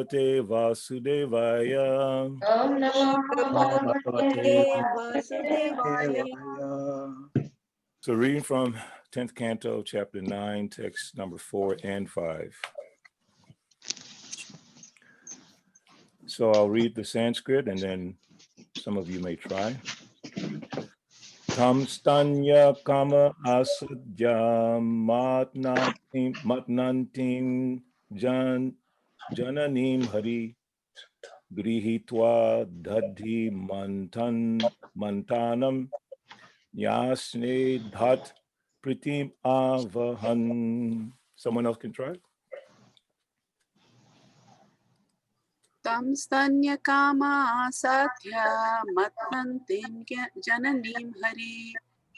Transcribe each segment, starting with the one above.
Vasudevaya. Om Namo Bhagavate Vasudevaya. So reading from 10th Canto, Chapter 9, text number 4 and 5. So I'll read the Sanskrit and then some of you may try. Tam stanya kama asadya matnantim jananim hari grihitva dadhi mantanam yasne dhat pritim avahan. Someone else can try. Tam stanya kama asatya matnantim jananim hari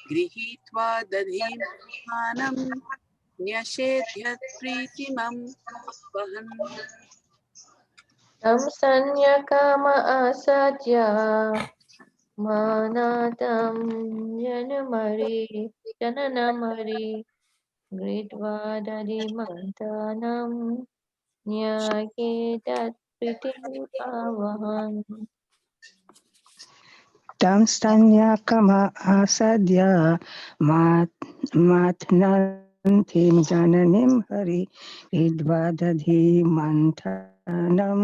grihitva dadhim manam nyashedhyat pritimam vahan. Tam sanyakama asadya manatam jananamari gritva dadimantanam nyaketat pritim avahan. Tam stanya kama asadya matnantim jananim hari idvadadhi mantanam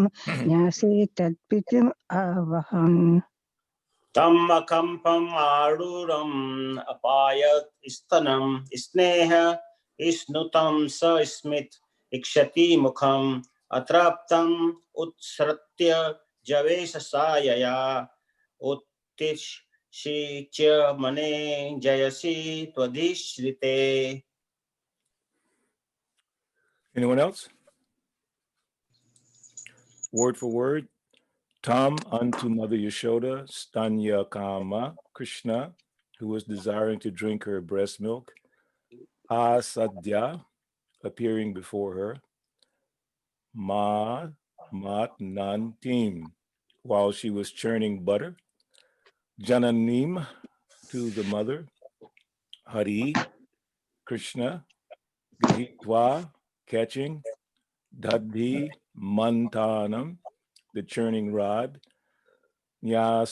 nyase tatpitim avahan. Tammakampam aruram apayat istanam sneha isnutam sa smit ikshati mukham atraptam utsratya javesa sayaya uttish shikya mane jayasi twadishrite. Anyone else? Word for word. Tam unto Mother Yashoda, Stanya Kama, Krishna, who was desiring to drink her breast milk, Asadya, appearing before her, Matnantim, while she was churning butter, Jananim, to the mother, Hari, Krishna, Grihitva, catching, Dadhi, Mantanam, the churning rod, Nya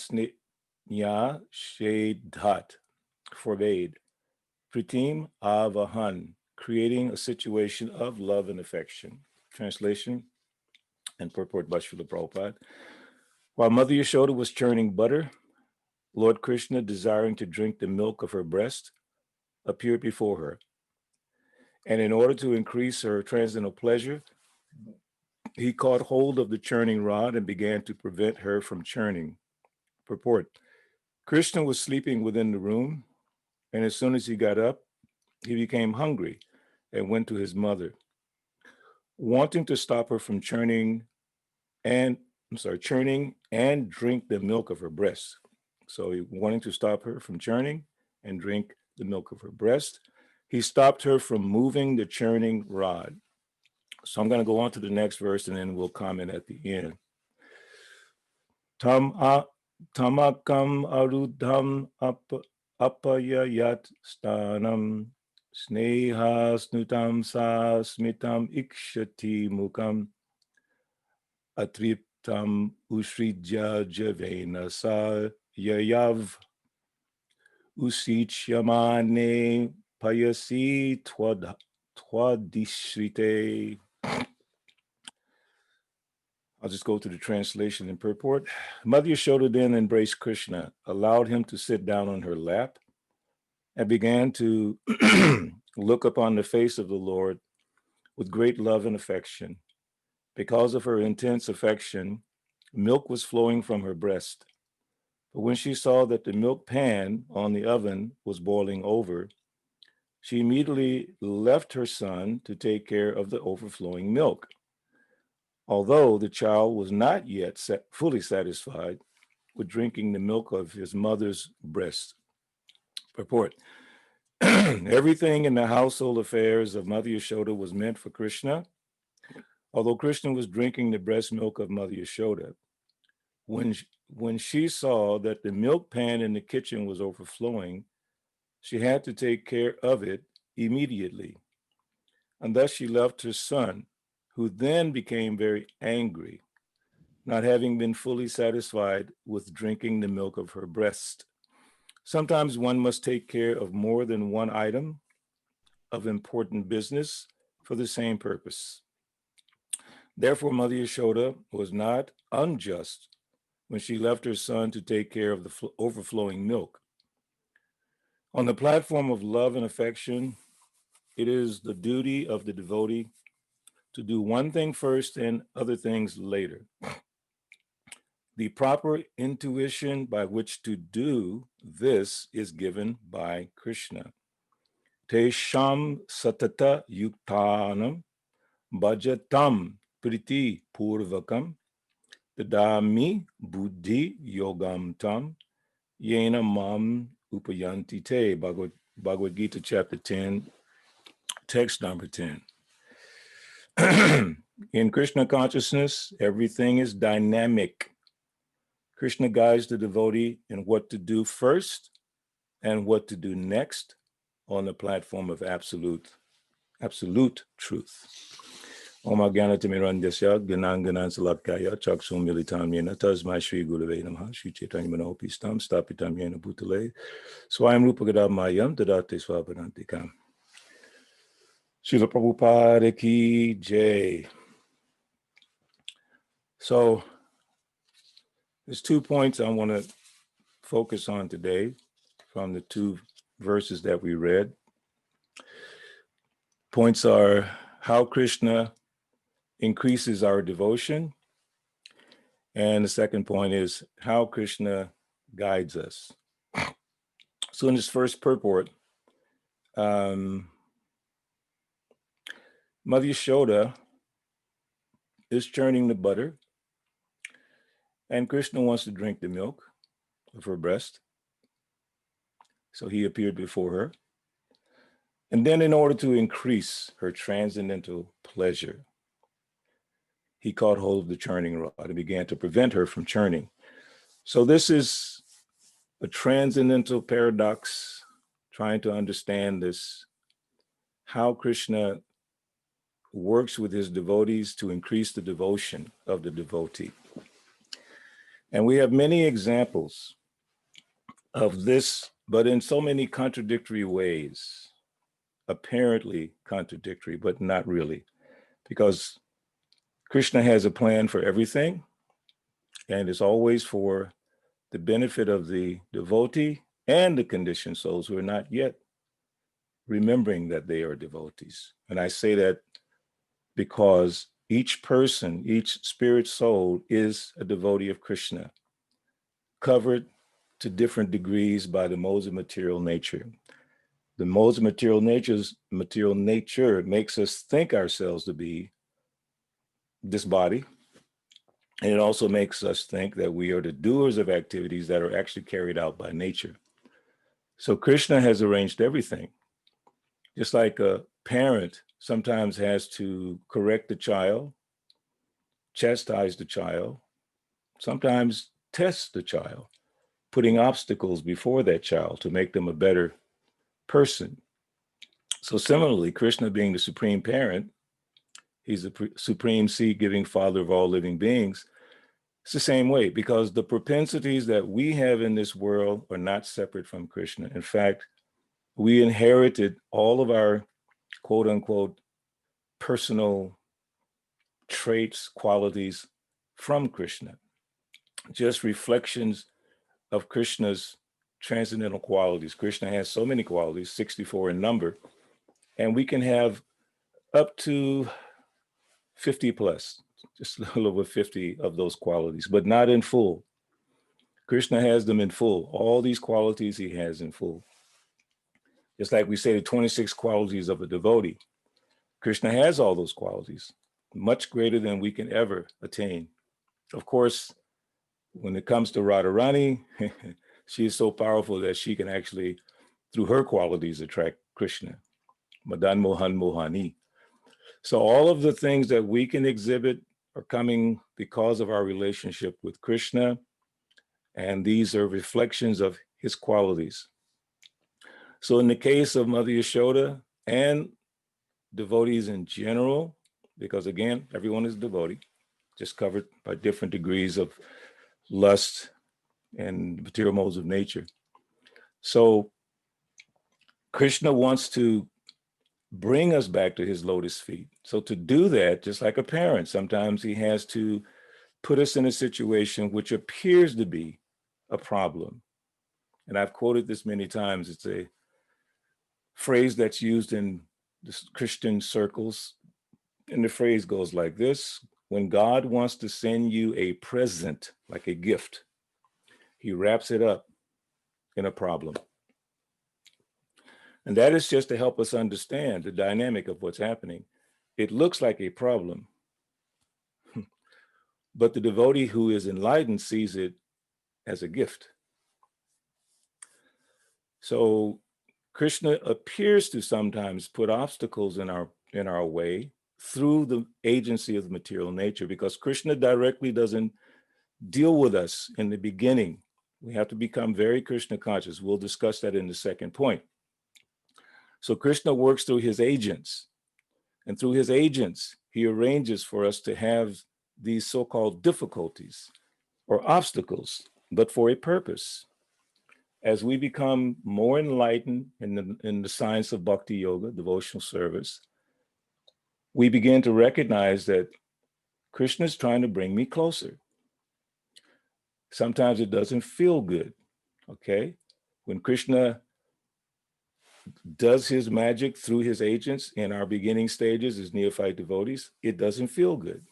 Shedhat, forbade, Pritim Avahan, creating a situation of love and affection. Translation and purport by Srila Prabhupada. While Mother Yashoda was churning butter, Lord Krishna, desiring to drink the milk of her breast, appeared before her. And in order to increase her transcendental pleasure, he caught hold of the churning rod and began to prevent her from churning. Purport. Krishna was sleeping within the room, and as soon as he got up, he became hungry and went to his mother. Wanting to stop her from churning and drink the milk of her breast. So he wanting to stop her from churning and drink the milk of her breast, he stopped her from moving the churning rod. So I'm going to go on to the next verse and then we'll comment at the end. Tamakam arudham apayayat stanam sneha snutam sa smitam ikshati mukam atriptam usridya javena sa yayav usichyamane payasi twadishrite. I'll just go to the translation and purport. Mother Yashoda then embraced Krishna, allowed him to sit down on her lap, and began to look upon the face of the Lord with great love and affection. Because of her intense affection, milk was flowing from her breast. But when she saw that the milk pan on the oven was boiling over, she immediately left her son to take care of the overflowing milk. Although the child was not yet fully satisfied with drinking the milk of his mother's breast. Purport. Everything in the household affairs of Mother Yashoda was meant for Krishna. Although Krishna was drinking the breast milk of Mother Yashoda, when she saw that the milk pan in the kitchen was overflowing, she had to take care of it immediately. And thus she left her son, who then became very angry, not having been fully satisfied with drinking the milk of her breast. Sometimes one must take care of more than one item of important business for the same purpose. Therefore, Mother Yashoda was not unjust when she left her son to take care of the overflowing milk. On the platform of love and affection, it is the duty of the devotee to do one thing first and other things later. The proper intuition by which to do this is given by Krishna. Tesham satata yuktanam bhajatam priti purvakam dadami buddhi yogam tam yena mam upayanti te. Bhagavad Gita chapter 10, text number 10. In Krishna consciousness, everything is dynamic. Krishna guides the devotee in what to do first and what to do next on the platform of absolute truth. Om Agyanatimirandasya Gananganan Salakaya Chaksum Militam Yena Tasmai Shri Gurave Namaha Shri Chaitanya Manopistam Stapitam Yena Bhutale Swayam Rupagadam Mayam Tadate Swapadantikam. Srila Prabhupada Ki Jai. So there's 2 points I want to focus on today from the 2 verses that we read. Points are how Krishna increases our devotion, and the second point is how Krishna guides us. So in this first purport, Mother Yashoda is churning the butter, and Krishna wants to drink the milk of her breast. So he appeared before her. And then in order to increase her transcendental pleasure, he caught hold of the churning rod and began to prevent her from churning. So this is a transcendental paradox, trying to understand this, how Krishna works with his devotees to increase the devotion of the devotee. And we have many examples of this, but in so many contradictory ways, apparently contradictory, but not really, because Krishna has a plan for everything, and it's always for the benefit of the devotee and the conditioned souls who are not yet remembering that they are devotees. And I say that because each person, each spirit soul is a devotee of Krishna, covered to different degrees by the modes of material nature. The modes of material nature makes us think ourselves to be this body. And it also makes us think that we are the doers of activities that are actually carried out by nature. So Krishna has arranged everything. Just like a parent sometimes has to correct the child, chastise the child, sometimes test the child, putting obstacles before that child to make them a better person. So similarly, Krishna being the supreme parent, he's the supreme seed-giving father of all living beings. It's the same way, because the propensities that we have in this world are not separate from Krishna. In fact, we inherited all of our quote unquote personal traits, qualities from Krishna, just reflections of Krishna's transcendental qualities. Krishna has so many qualities, 64 in number, and we can have up to 50 plus, just a little over 50 of those qualities, but not in full. Krishna has them in full. All these qualities he has in full. Just like we say the 26 qualities of a devotee. Krishna has all those qualities, much greater than we can ever attain. Of course, when it comes to Radharani, she is so powerful that she can actually, through her qualities, attract Krishna. Madan Mohan Mohani. So all of the things that we can exhibit are coming because of our relationship with Krishna, and these are reflections of his qualities. So in the case of Mother Yashoda and devotees in general, because again, everyone is devotee, just covered by different degrees of lust and material modes of nature. So Krishna wants to bring us back to his lotus feet. So to do that, just like a parent, sometimes he has to put us in a situation which appears to be a problem. And I've quoted this many times. It's a phrase that's used in Christian circles. And the phrase goes like this: when God wants to send you a present, like a gift, he wraps it up in a problem. And that is just to help us understand the dynamic of what's happening. It looks like a problem, but the devotee who is enlightened sees it as a gift. So Krishna appears to sometimes put obstacles in our way through the agency of the material nature, because Krishna directly doesn't deal with us in the beginning. We have to become very Krishna conscious. We'll discuss that in the second point. So Krishna works through his agents, and through his agents, he arranges for us to have these so-called difficulties or obstacles, but for a purpose. As we become more enlightened in the science of bhakti yoga, devotional service, we begin to recognize that Krishna is trying to bring me closer. Sometimes it doesn't feel good, okay? When Krishna does his magic through his agents in our beginning stages as neophyte devotees, it doesn't feel good.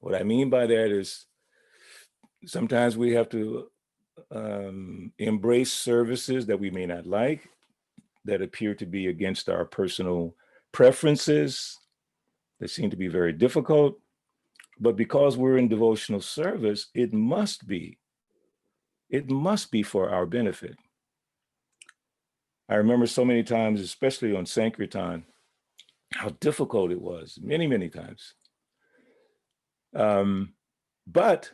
What I mean by that is sometimes we have to embrace services that we may not like, that appear to be against our personal preferences, that seem to be very difficult. But because we're in devotional service, it must be for our benefit. I remember so many times, especially on Sankirtan, how difficult it was, many, many times. But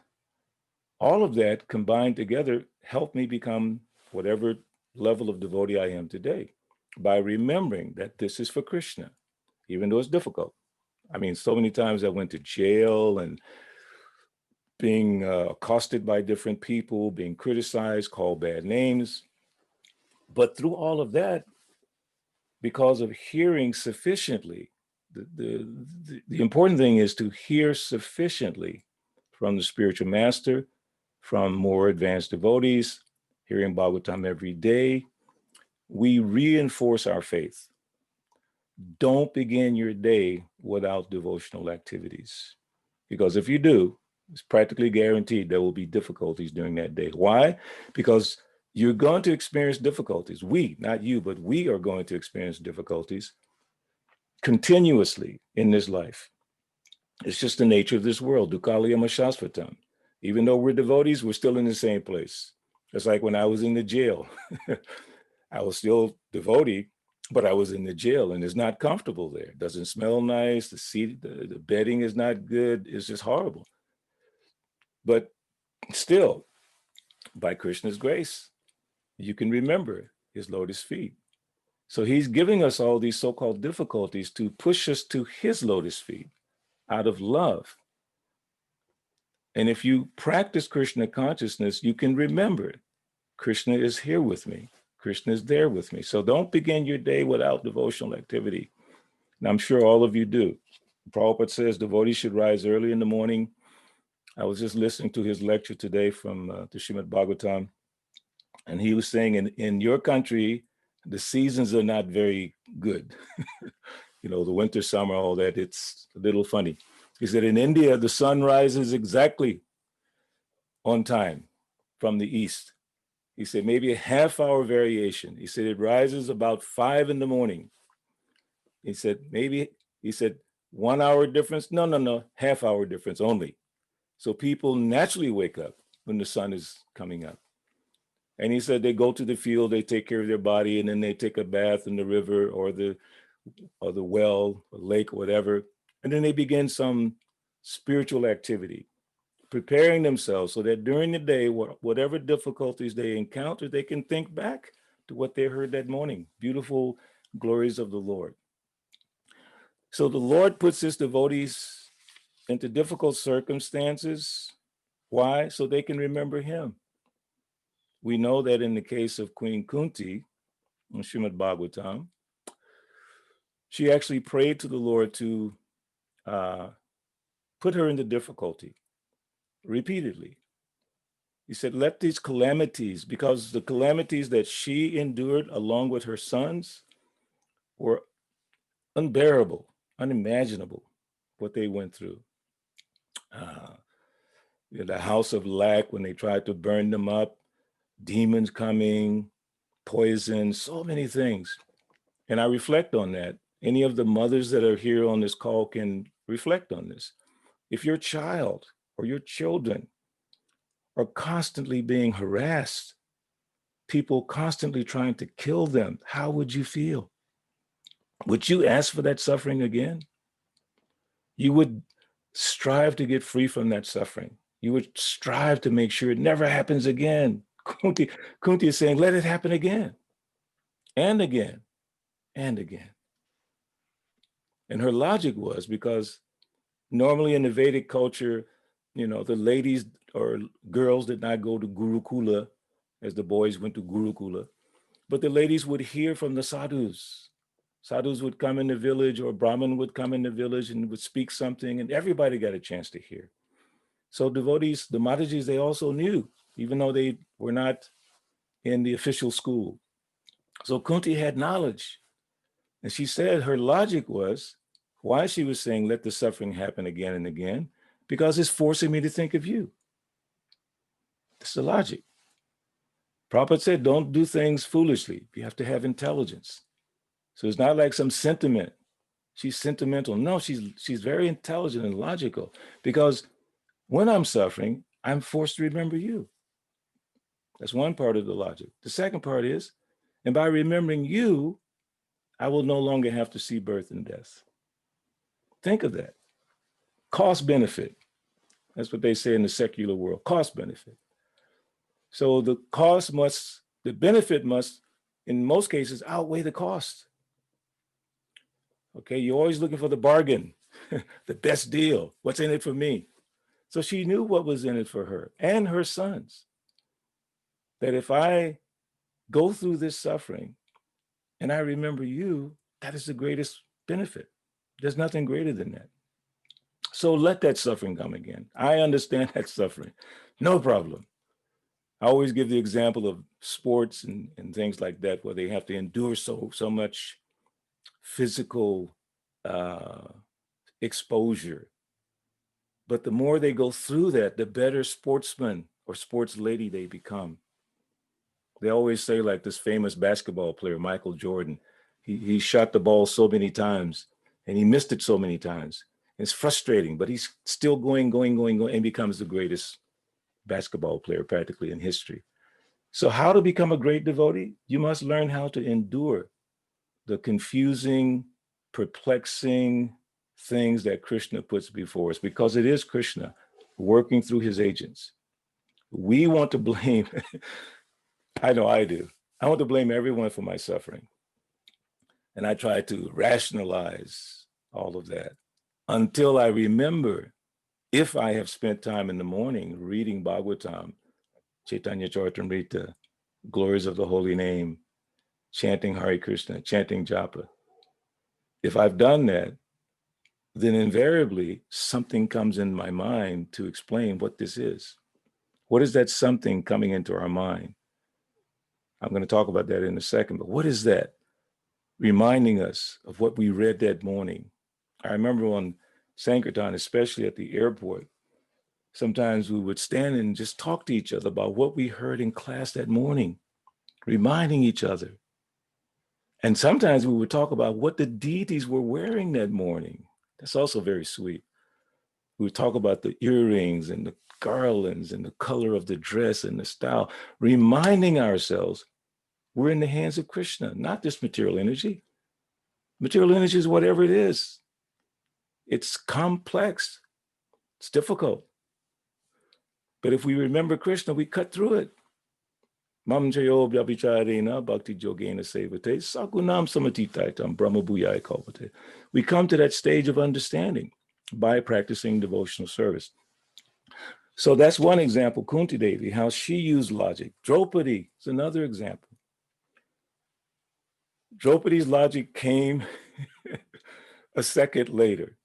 all of that combined together helped me become whatever level of devotee I am today, by remembering that this is for Krishna, even though it's difficult. I mean, so many times I went to jail and being accosted by different people, being criticized, called bad names. But through all of that, because of hearing sufficiently, the important thing is to hear sufficiently from the spiritual master, from more advanced devotees, hearing Bhagavatam every day, we reinforce our faith. Don't begin your day without devotional activities, because if you do, it's practically guaranteed there will be difficulties during that day. Why? Because you're going to experience difficulties. We, not you, but we are going to experience difficulties continuously in this life. It's just the nature of this world. Dukkhaliyam shasvatam. Even though we're devotees, we're still in the same place. It's like when I was in the jail. I was still devotee, but I was in the jail, and it's not comfortable there. It doesn't smell nice. The seat, the bedding is not good. It's just horrible. But still, by Krishna's grace, you can remember his lotus feet. So he's giving us all these so-called difficulties to push us to his lotus feet out of love. And if you practice Krishna consciousness, you can remember Krishna is here with me. Krishna is there with me. So don't begin your day without devotional activity. And I'm sure all of you do. Prabhupada says devotees should rise early in the morning. I was just listening to his lecture today from the Srimad Bhagavatam, and he was saying in your country, the seasons are not very good. You know, the winter, summer, all that, it's a little funny. He said in India, the sun rises exactly on time from the east. He said maybe a half-hour variation. He said it rises about 5 in the morning. He said maybe, he said 1 hour difference. No, half-hour difference only. So people naturally wake up when the sun is coming up. And he said they go to the field, they take care of their body, and then they take a bath in the river or the well, or lake, or whatever. And then they begin some spiritual activity, preparing themselves so that during the day, whatever difficulties they encounter, they can think back to what they heard that morning, beautiful glories of the Lord. So the Lord puts his devotees into difficult circumstances. Why? So they can remember him. We know that in the case of Queen Kunti, in Srimad Bhagavatam, she actually prayed to the Lord to put her into difficulty repeatedly. He said, let these calamities, because the calamities that she endured along with her sons were unbearable, unimaginable, what they went through. The house of lack, when they tried to burn them up, demons coming, poison, so many things. And I reflect on that. Any of the mothers that are here on this call can reflect on this. If your child or your children are constantly being harassed, people constantly trying to kill them, how would you feel? Would you ask for that suffering again? You would strive to get free from that suffering. You would strive to make sure it never happens again. Kunti is saying, let it happen again and again and again. And her logic was because normally in the Vedic culture, the ladies or girls did not go to Gurukula as the boys went to Gurukula, but the ladies would hear from the sadhus. Sadhus would come in the village, or Brahmin would come in the village and would speak something, and everybody got a chance to hear. So devotees, the Matajis, they also knew, even though they were not in the official school. So Kunti had knowledge. And she said her logic was why she was saying, let the suffering happen again and again, because it's forcing me to think of you. That's the logic. Prabhupada said, don't do things foolishly. You have to have intelligence. So it's not like some sentiment. She's sentimental. No, she's very intelligent and logical, because when I'm suffering, I'm forced to remember you. That's one part of the logic. The second part is, and by remembering you, I will no longer have to see birth and death. Think of that. Cost benefit. That's what they say in the secular world, cost benefit. So the benefit must, in most cases, outweigh the cost. Okay, you're always looking for the bargain, the best deal. What's in it for me? So she knew what was in it for her and her sons. That if I go through this suffering and I remember you, that is the greatest benefit. There's nothing greater than that. So let that suffering come again. I understand that suffering. No problem. I always give the example of sports and things like that, where they have to endure so much physical exposure. But the more they go through that, the better sportsman or sports lady they become. They always say, like this famous basketball player, Michael Jordan, he shot the ball so many times and he missed it so many times. It's frustrating, but he's still going, and becomes the greatest basketball player practically in history. So how to become a great devotee? You must learn how to endure the confusing, perplexing things that Krishna puts before us, because it is Krishna working through his agents. We want to blame, I know I do. I want to blame everyone for my suffering. And I try to rationalize all of that until I remember, if I have spent time in the morning reading Bhagavatam, Chaitanya Charitamrita, glories of the holy name, chanting Hare Krishna, chanting Japa. If I've done that, then invariably something comes in my mind to explain what this is. What is that something coming into our mind? I'm going to talk about that in a second, but what is that reminding us of what we read that morning? I remember on Sankirtan, especially at the airport, sometimes we would stand and just talk to each other about what we heard in class that morning, reminding each other. And sometimes we would talk about what the deities were wearing that morning. That's also very sweet. We would talk about the earrings and the garlands and the color of the dress and the style, reminding ourselves we're in the hands of Krishna, not this material energy. Material energy is whatever it is. It's complex. It's difficult. But if we remember Krishna, we cut through it. Mam Jayo Vyabhicharena Bhakti Jogena Sevate Sakunam Samatitaitam Brahma Bhuyaya Kalpate. We come to that stage of understanding by practicing devotional service. So that's one example, Kunti Devi, how she used logic. Draupadi is another example. Draupadi's logic came a second later,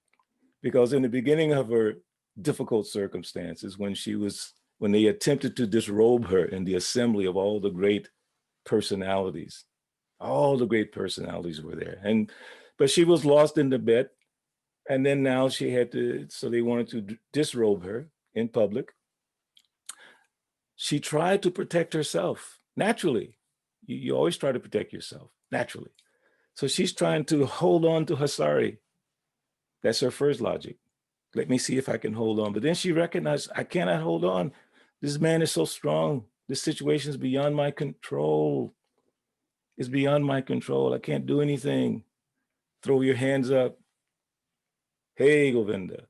because in the beginning of her difficult circumstances, when they attempted to disrobe her in the assembly of all the great personalities, all the great personalities were there. But she was lost in the bed. And then now she had to, so they wanted to disrobe her in public. She tried to protect herself naturally. You always try to protect yourself naturally. So she's trying to hold on to her sari. That's her first logic. Let me see if I can hold on. But then she recognized, I cannot hold on. This man is so strong. This situation is beyond my control. It's beyond my control. I can't do anything. Throw your hands up. Hey, Govinda.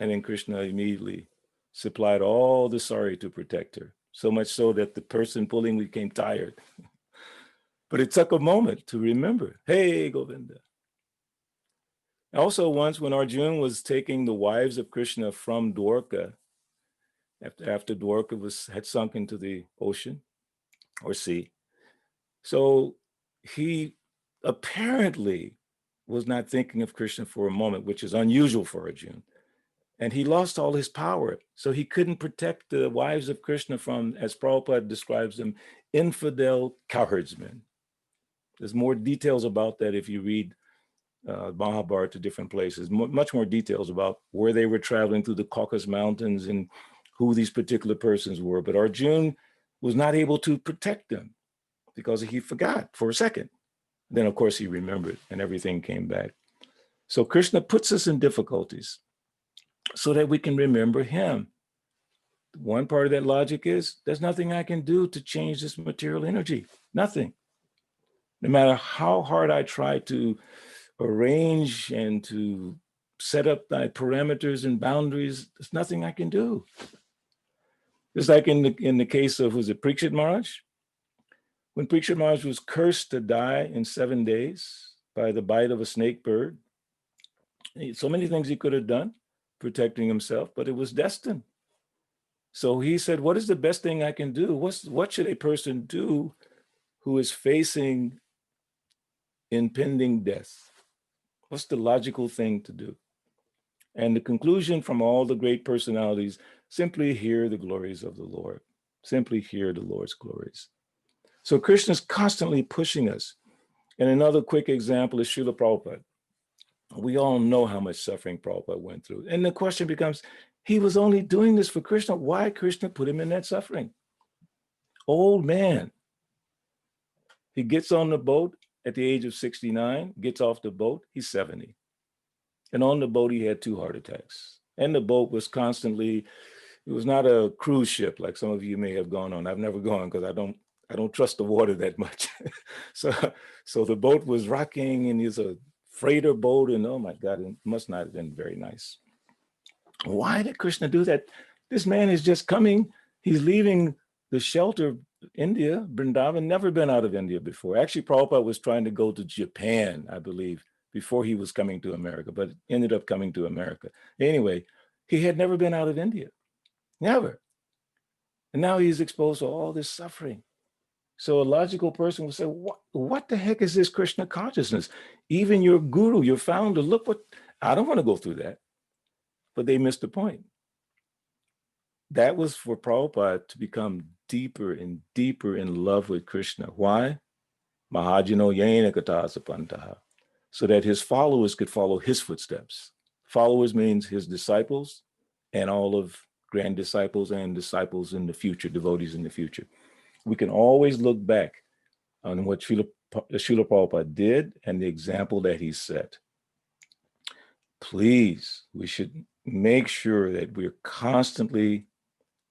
And then Krishna immediately supplied all the sari to protect her. So much so that the person pulling became tired. But it took a moment to remember, hey, Govinda. Also, once when Arjuna was taking the wives of Krishna from Dwarka, after Dwarka had sunk into the ocean or sea, so he apparently was not thinking of Krishna for a moment, which is unusual for Arjuna. And he lost all his power. So he couldn't protect the wives of Krishna from, as Prabhupada describes them, infidel cowherdsmen. There's more details about that if you read Mahabharata to different places, much more details about where they were traveling through the Caucasus Mountains and who these particular persons were. But Arjuna was not able to protect them because he forgot for a second. Then, of course, he remembered and everything came back. So Krishna puts us in difficulties so that we can remember him. One part of that logic is there's nothing I can do to change this material energy. Nothing. No matter how hard I try to arrange and to set up my parameters and boundaries, there's nothing I can do. It's like in the case of, was it Parikshit Maharaj? When Parikshit Maharaj was cursed to die in 7 days by the bite of a snake bird, so many things he could have done protecting himself, but it was destined. So he said, what is the best thing I can do? What should a person do who is facing impending death? What's the logical thing to do? And the conclusion from all the great personalities, simply hear the glories of the Lord. Simply hear the Lord's glories. So Krishna's constantly pushing us. And another quick example is Srila Prabhupada. We all know how much suffering Prabhupada went through. And the question becomes, he was only doing this for Krishna. Why Krishna put him in that suffering? Old man. He gets on the boat at the age of 69, gets off the boat, he's 70. And on the boat, he had 2 heart attacks. And the boat was constantly, it was not a cruise ship like some of you may have gone on. I've never gone because I don't trust the water that much. so the boat was rocking and it's a freighter boat and oh my God, it must not have been very nice. Why did Krishna do that? This man is just coming, he's leaving the shelter, India, Vrindavan, never been out of India before. Actually, Prabhupada was trying to go to Japan, I believe, before he was coming to America, but ended up coming to America. Anyway, he had never been out of India, never. And now he's exposed to all this suffering. So a logical person would say, what the heck is this Krishna consciousness? Even your guru, your founder, look what, I don't want to go through that. But they missed the point. That was for Prabhupada to become deeper and deeper in love with Krishna. Why? Mahajano yena katasapantaha. So that his followers could follow his footsteps. Followers means his disciples and all of grand disciples and disciples in the future, devotees in the future. We can always look back on what Srila Prabhupada did and the example that he set. Please, we should make sure that we're constantly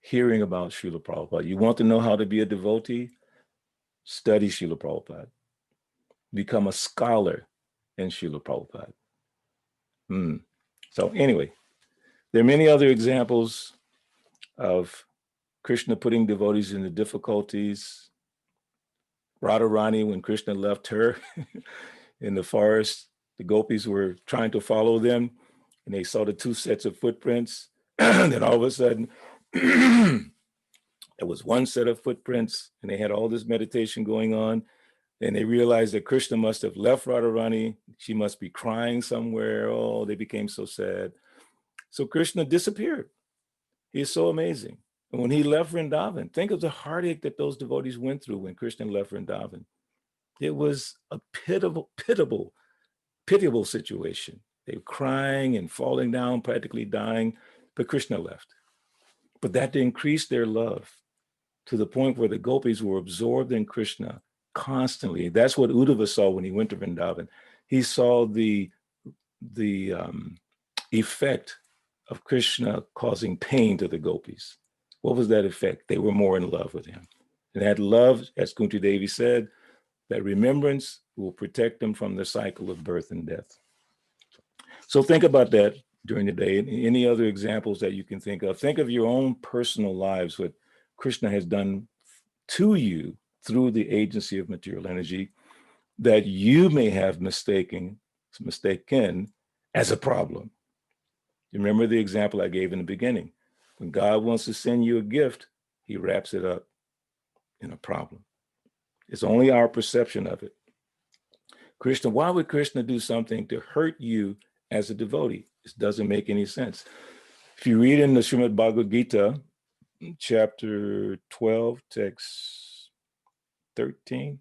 hearing about Srila Prabhupada. You want to know how to be a devotee? Study Srila Prabhupada. Become a scholar in Srila Prabhupada. So anyway, there are many other examples of Krishna putting devotees into difficulties. Radharani, when Krishna left her in the forest, the gopis were trying to follow them, and they saw the two sets of footprints. Then all of a sudden, there was one set of footprints, and they had all this meditation going on. And they realized that Krishna must have left Radharani. She must be crying somewhere. Oh, they became so sad. So Krishna disappeared. He's so amazing. And when he left Vrindavan, think of the heartache that those devotees went through when Krishna left Vrindavan. It was a pitiable situation. They were crying and falling down, practically dying, but Krishna left. But that increased their love to the point where the gopis were absorbed in Krishna constantly. That's what Uddhava saw when he went to Vrindavan. He saw the effect of Krishna causing pain to the gopis. What was that effect? They were more in love with him. And that love, as Kunti Devi said, that remembrance will protect them from the cycle of birth and death. So think about that during the day. Any other examples that you can think of? Think of your own personal lives, what Krishna has done to you through the agency of material energy that you may have mistaken as a problem. You remember the example I gave in the beginning. When God wants to send you a gift, he wraps it up in a problem. It's only our perception of it. Krishna, why would Krishna do something to hurt you as a devotee? This doesn't make any sense. If you read in the Srimad Bhagavad Gita, chapter 12, text 13,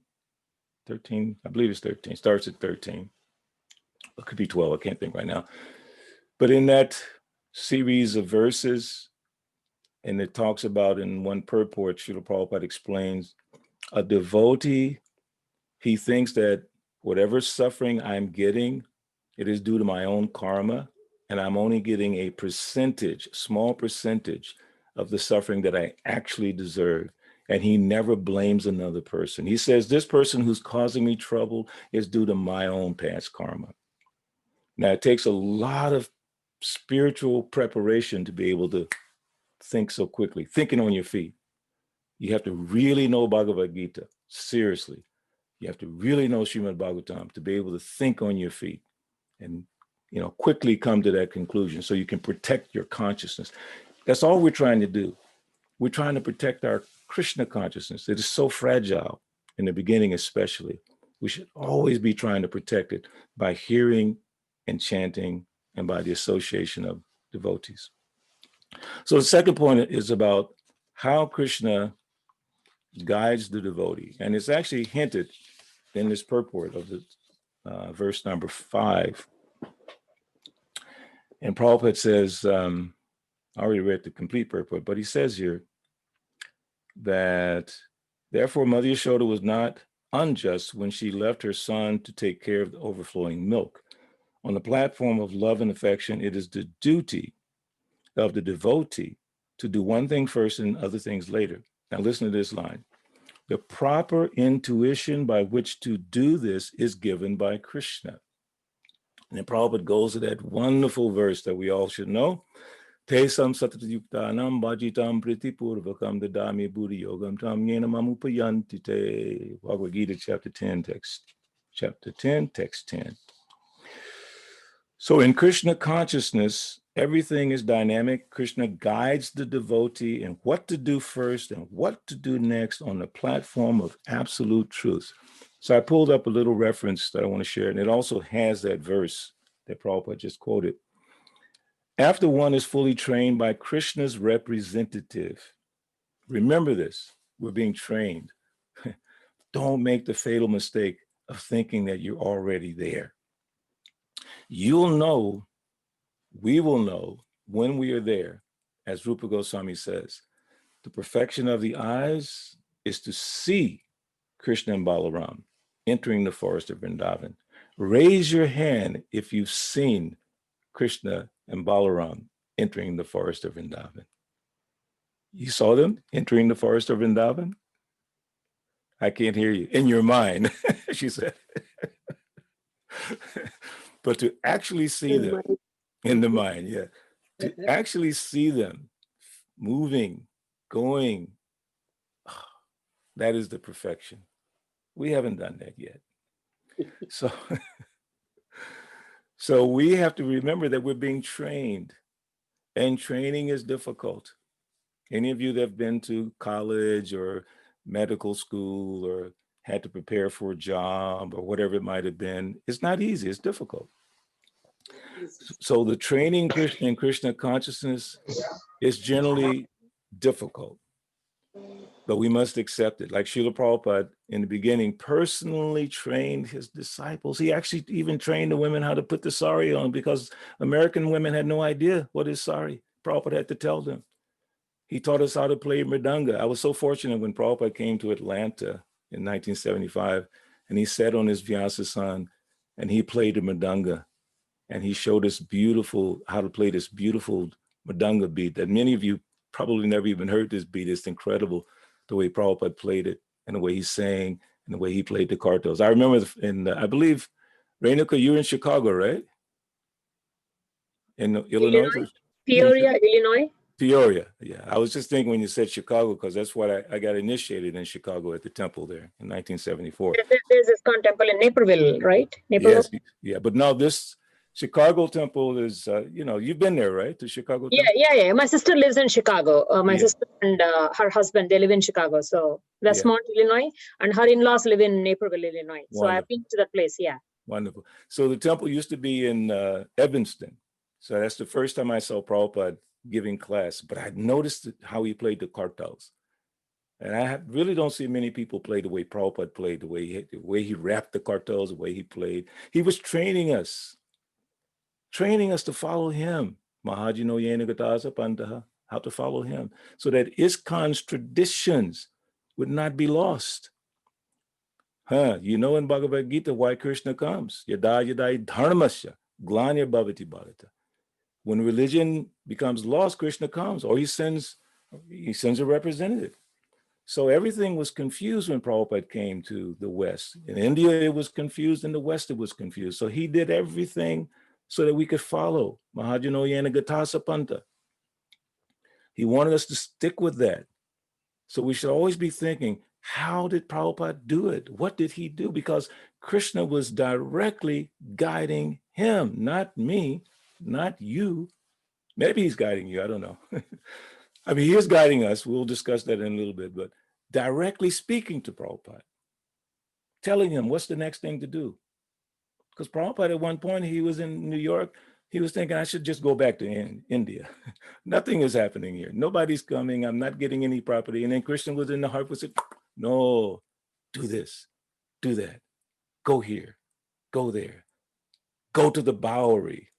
I believe it's 13, starts at 13. It could be 12, I can't think right now. But in that series of verses, and it talks about in one purport, Srila Prabhupada explains, a devotee, he thinks that whatever suffering I'm getting, it is due to my own karma, and I'm only getting a percentage, small percentage of the suffering that I actually deserve. And he never blames another person. He says, this person who's causing me trouble is due to my own past karma. Now, it takes a lot of spiritual preparation to be able to think so quickly, thinking on your feet. You have to really know Bhagavad Gita, seriously. You have to really know Srimad Bhagavatam to be able to think on your feet and quickly come to that conclusion so you can protect your consciousness. That's all we're trying to do. We're trying to protect our Krishna consciousness. It is so fragile, in the beginning especially. We should always be trying to protect it by hearing and chanting and by the association of devotees. So the second point is about how Krishna guides the devotee. And it's actually hinted in this purport of the verse number 5. And Prabhupada says, I already read the complete purport, but he says here that therefore Mother Yashoda was not unjust when she left her son to take care of the overflowing milk. On the platform of love and affection, it is the duty of the devotee to do one thing first and other things later. Now listen to this line. The proper intuition by which to do this is given by Krishna. And then Prabhupada goes to that wonderful verse that we all should know. Tesam satatayuktanam bhajitam pritipurvakam dadami buddhi yogam tam yena mamupayanti te. Bhagavad Gita, chapter 10, text 10. So in Krishna consciousness, everything is dynamic. Krishna guides the devotee in what to do first and what to do next on the platform of absolute truth. So I pulled up a little reference that I want to share, and it also has that verse that Prabhupada just quoted. After one is fully trained by Krishna's representative, remember this, we're being trained. Don't make the fatal mistake of thinking that you're already there. You'll know, we will know when we are there, as Rupa Goswami says, the perfection of the eyes is to see Krishna and Balaram entering the forest of Vrindavan. Raise your hand if you've seen Krishna and Balaram entering the forest of Vrindavan. You saw them entering the forest of Vrindavan? I can't hear you. In your mind, she said. But to actually see them in the mind, yeah. To actually see them moving, going, that is the perfection. We haven't done that yet. So, so we have to remember that we're being trained, and training is difficult. Any of you that have been to college or medical school or had to prepare for a job or whatever it might have been, it's not easy, it's difficult. So the training in Krishna consciousness is generally difficult, but we must accept it. Like Srila Prabhupada in the beginning personally trained his disciples. He actually even trained the women how to put the sari on, because American women had no idea what is sari. Prabhupada had to tell them. He taught us how to play mridanga. I was so fortunate when Prabhupada came to Atlanta in 1975, and he sat on his Vyasa-san and he played the mridanga, and he showed us how to play this beautiful mridanga beat that many of you probably never even heard this beat. It's incredible the way Prabhupada played it, and the way he sang, and the way he played the kartals. I remember I believe, Renuka, you were in Chicago, right? In Illinois? Peoria, Illinois. Peoria, yeah. I was just thinking when you said Chicago, because that's what I got initiated in Chicago at the temple there in 1974. There's ISKCON temple in Naperville, right? Naperville? Yes, yeah. But now this Chicago temple is, you've been there, right? The Chicago temple? Yeah. My sister lives in Chicago. My Yeah. sister and her husband, they live in Chicago. So Westmont, Illinois, and her in-laws live in Naperville, Illinois. So Wonderful. I've been to that place, yeah. Wonderful. So the temple used to be in Evanston. So that's the first time I saw Prabhupada giving class, but I noticed how he played the kartals. And I really don't see many people play the way Prabhupada played, the way he rapped the kartals, the way he played. He was training us to follow him. Mahajino Yenagataza Pandaha, how to follow him, so that ISKCON's traditions would not be lost. You know in Bhagavad Gita why Krishna comes. Yada yada dharmasya, glanya bhavati bharata. When religion becomes lost, Krishna comes, or he sends a representative. So everything was confused when Prabhupada came to the West. In India, it was confused. In the West, it was confused. So he did everything so that we could follow Mahajano Yana Gatasa Panta. He wanted us to stick with that. So we should always be thinking, how did Prabhupada do it? What did he do? Because Krishna was directly guiding him, not me, not you. Maybe he's guiding you, I don't know. I mean, he is guiding us. We'll discuss that in a little bit, but directly speaking to Prabhupada, telling him what's the next thing to do. Because Prabhupada at one point, he was in New York, he was thinking, I should just go back to India. Nothing is happening here. Nobody's coming. I'm not getting any property. And then Krishna was in the heart, was said, no, do this, do that, go here, go there, go to the Bowery,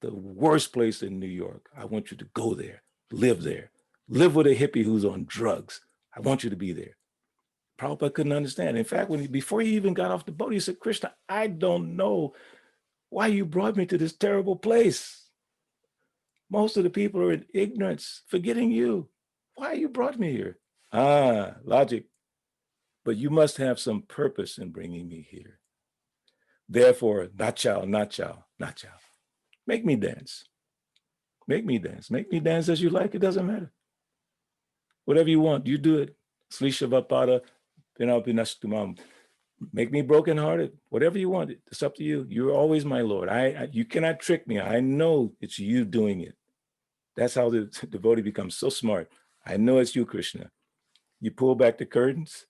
the worst place in New York. I want you to go there, live with a hippie who's on drugs. I want you to be there. Prabhupada couldn't understand. In fact, before he even got off the boat, he said, Krishna, I don't know why you brought me to this terrible place. Most of the people are in ignorance, forgetting you. Why you brought me here? Logic. But you must have some purpose in bringing me here. Therefore, nachao, nachao, nachao. Make me dance. Make me dance. Make me dance as you like. It doesn't matter. Whatever you want, you do it. Slishavapada, pinapinashtumam. Make me brokenhearted. Whatever you want, it's up to you. You're always my Lord. You cannot trick me. I know it's you doing it. That's how the devotee becomes so smart. I know it's you, Krishna. You pull back the curtains,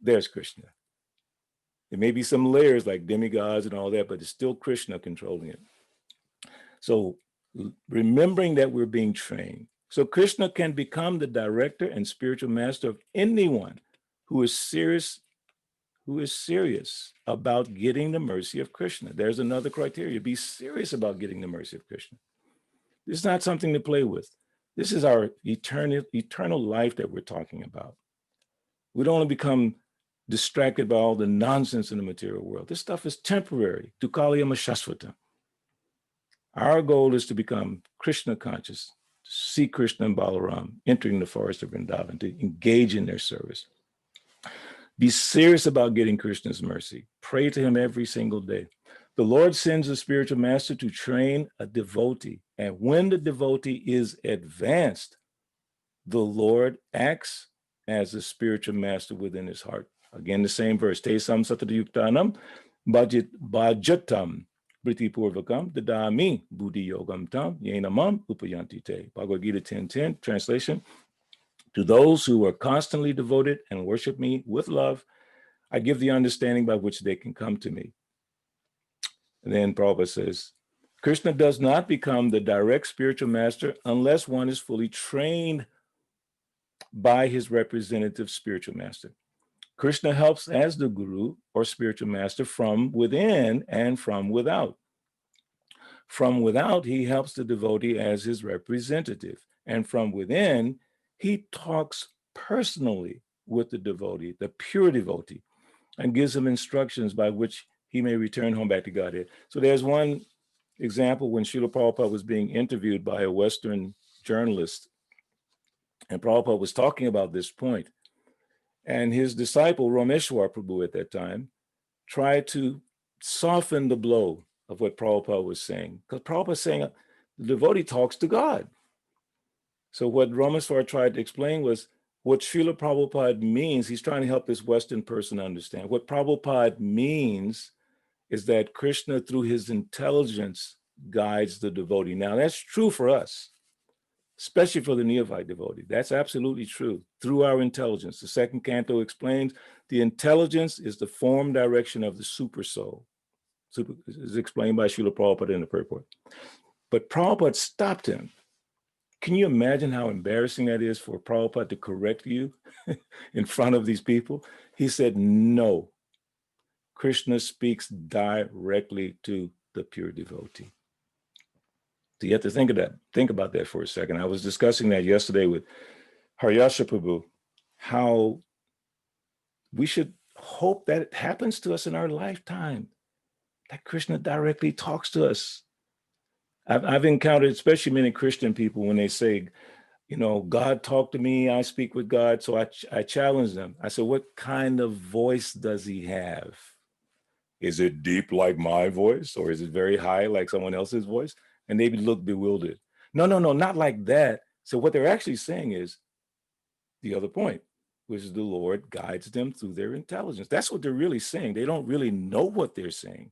there's Krishna. There may be some layers like demigods and all that, but it's still Krishna controlling it. So remembering that we're being trained. So Krishna can become the director and spiritual master of anyone who is serious about getting the mercy of Krishna. There's another criteria. Be serious about getting the mercy of Krishna. This is not something to play with. This is our eternal life that we're talking about. We don't want to become distracted by all the nonsense in the material world. This stuff is temporary. Dukkhalayama Shashvata. Our goal is to become Krishna conscious, to see Krishna and Balaram entering the forest of Vrindavan, to engage in their service. Be serious about getting Krishna's mercy. Pray to him every single day. The Lord sends a spiritual master to train a devotee. And when the devotee is advanced, the Lord acts as a spiritual master within his heart. Again, the same verse. Te sam satadayuktanam bhajatam briti purvakam dadami buddhi yogam tam yenamam upayanti te. Bhagavad Gita 10:10, translation. To those who are constantly devoted and worship me with love, I give the understanding by which they can come to me. And then Prabhupada says, Krishna does not become the direct spiritual master unless one is fully trained by his representative spiritual master. Krishna helps as the guru or spiritual master from within and from without. From without, he helps the devotee as his representative. And from within, he talks personally with the devotee, the pure devotee, and gives him instructions by which he may return home back to Godhead. So there's one example when Srila Prabhupada was being interviewed by a Western journalist, and Prabhupada was talking about this point. And his disciple, Rameshwar Prabhu at that time, tried to soften the blow of what Prabhupada was saying. Because Prabhupada was saying the devotee talks to God. So what Rameshwar tried to explain was what Srila Prabhupada means. He's trying to help this Western person understand. What Prabhupada means is that Krishna, through his intelligence, guides the devotee. Now, that's true for us, especially for the neophyte devotee. That's absolutely true. Through our intelligence. The second canto explains the intelligence is the form direction of the super soul. Is explained by Srila Prabhupada in the purport. But Prabhupada stopped him. Can you imagine how embarrassing that is for Prabhupada to correct you in front of these people? He said, no. Krishna speaks directly to the pure devotee. So you have to think about that for a second. I was discussing that yesterday with Haryasha Prabhu, how we should hope that it happens to us in our lifetime, that Krishna directly talks to us. I've encountered, especially many Christian people, when they say, you know, God talked to me, I speak with God. So I challenge them. I said, what kind of voice does he have? Is it deep like my voice, or is it very high like someone else's voice? And they look bewildered. No, not like that. So what they're actually saying is the other point, which is the Lord guides them through their intelligence. That's what they're really saying. They don't really know what they're saying.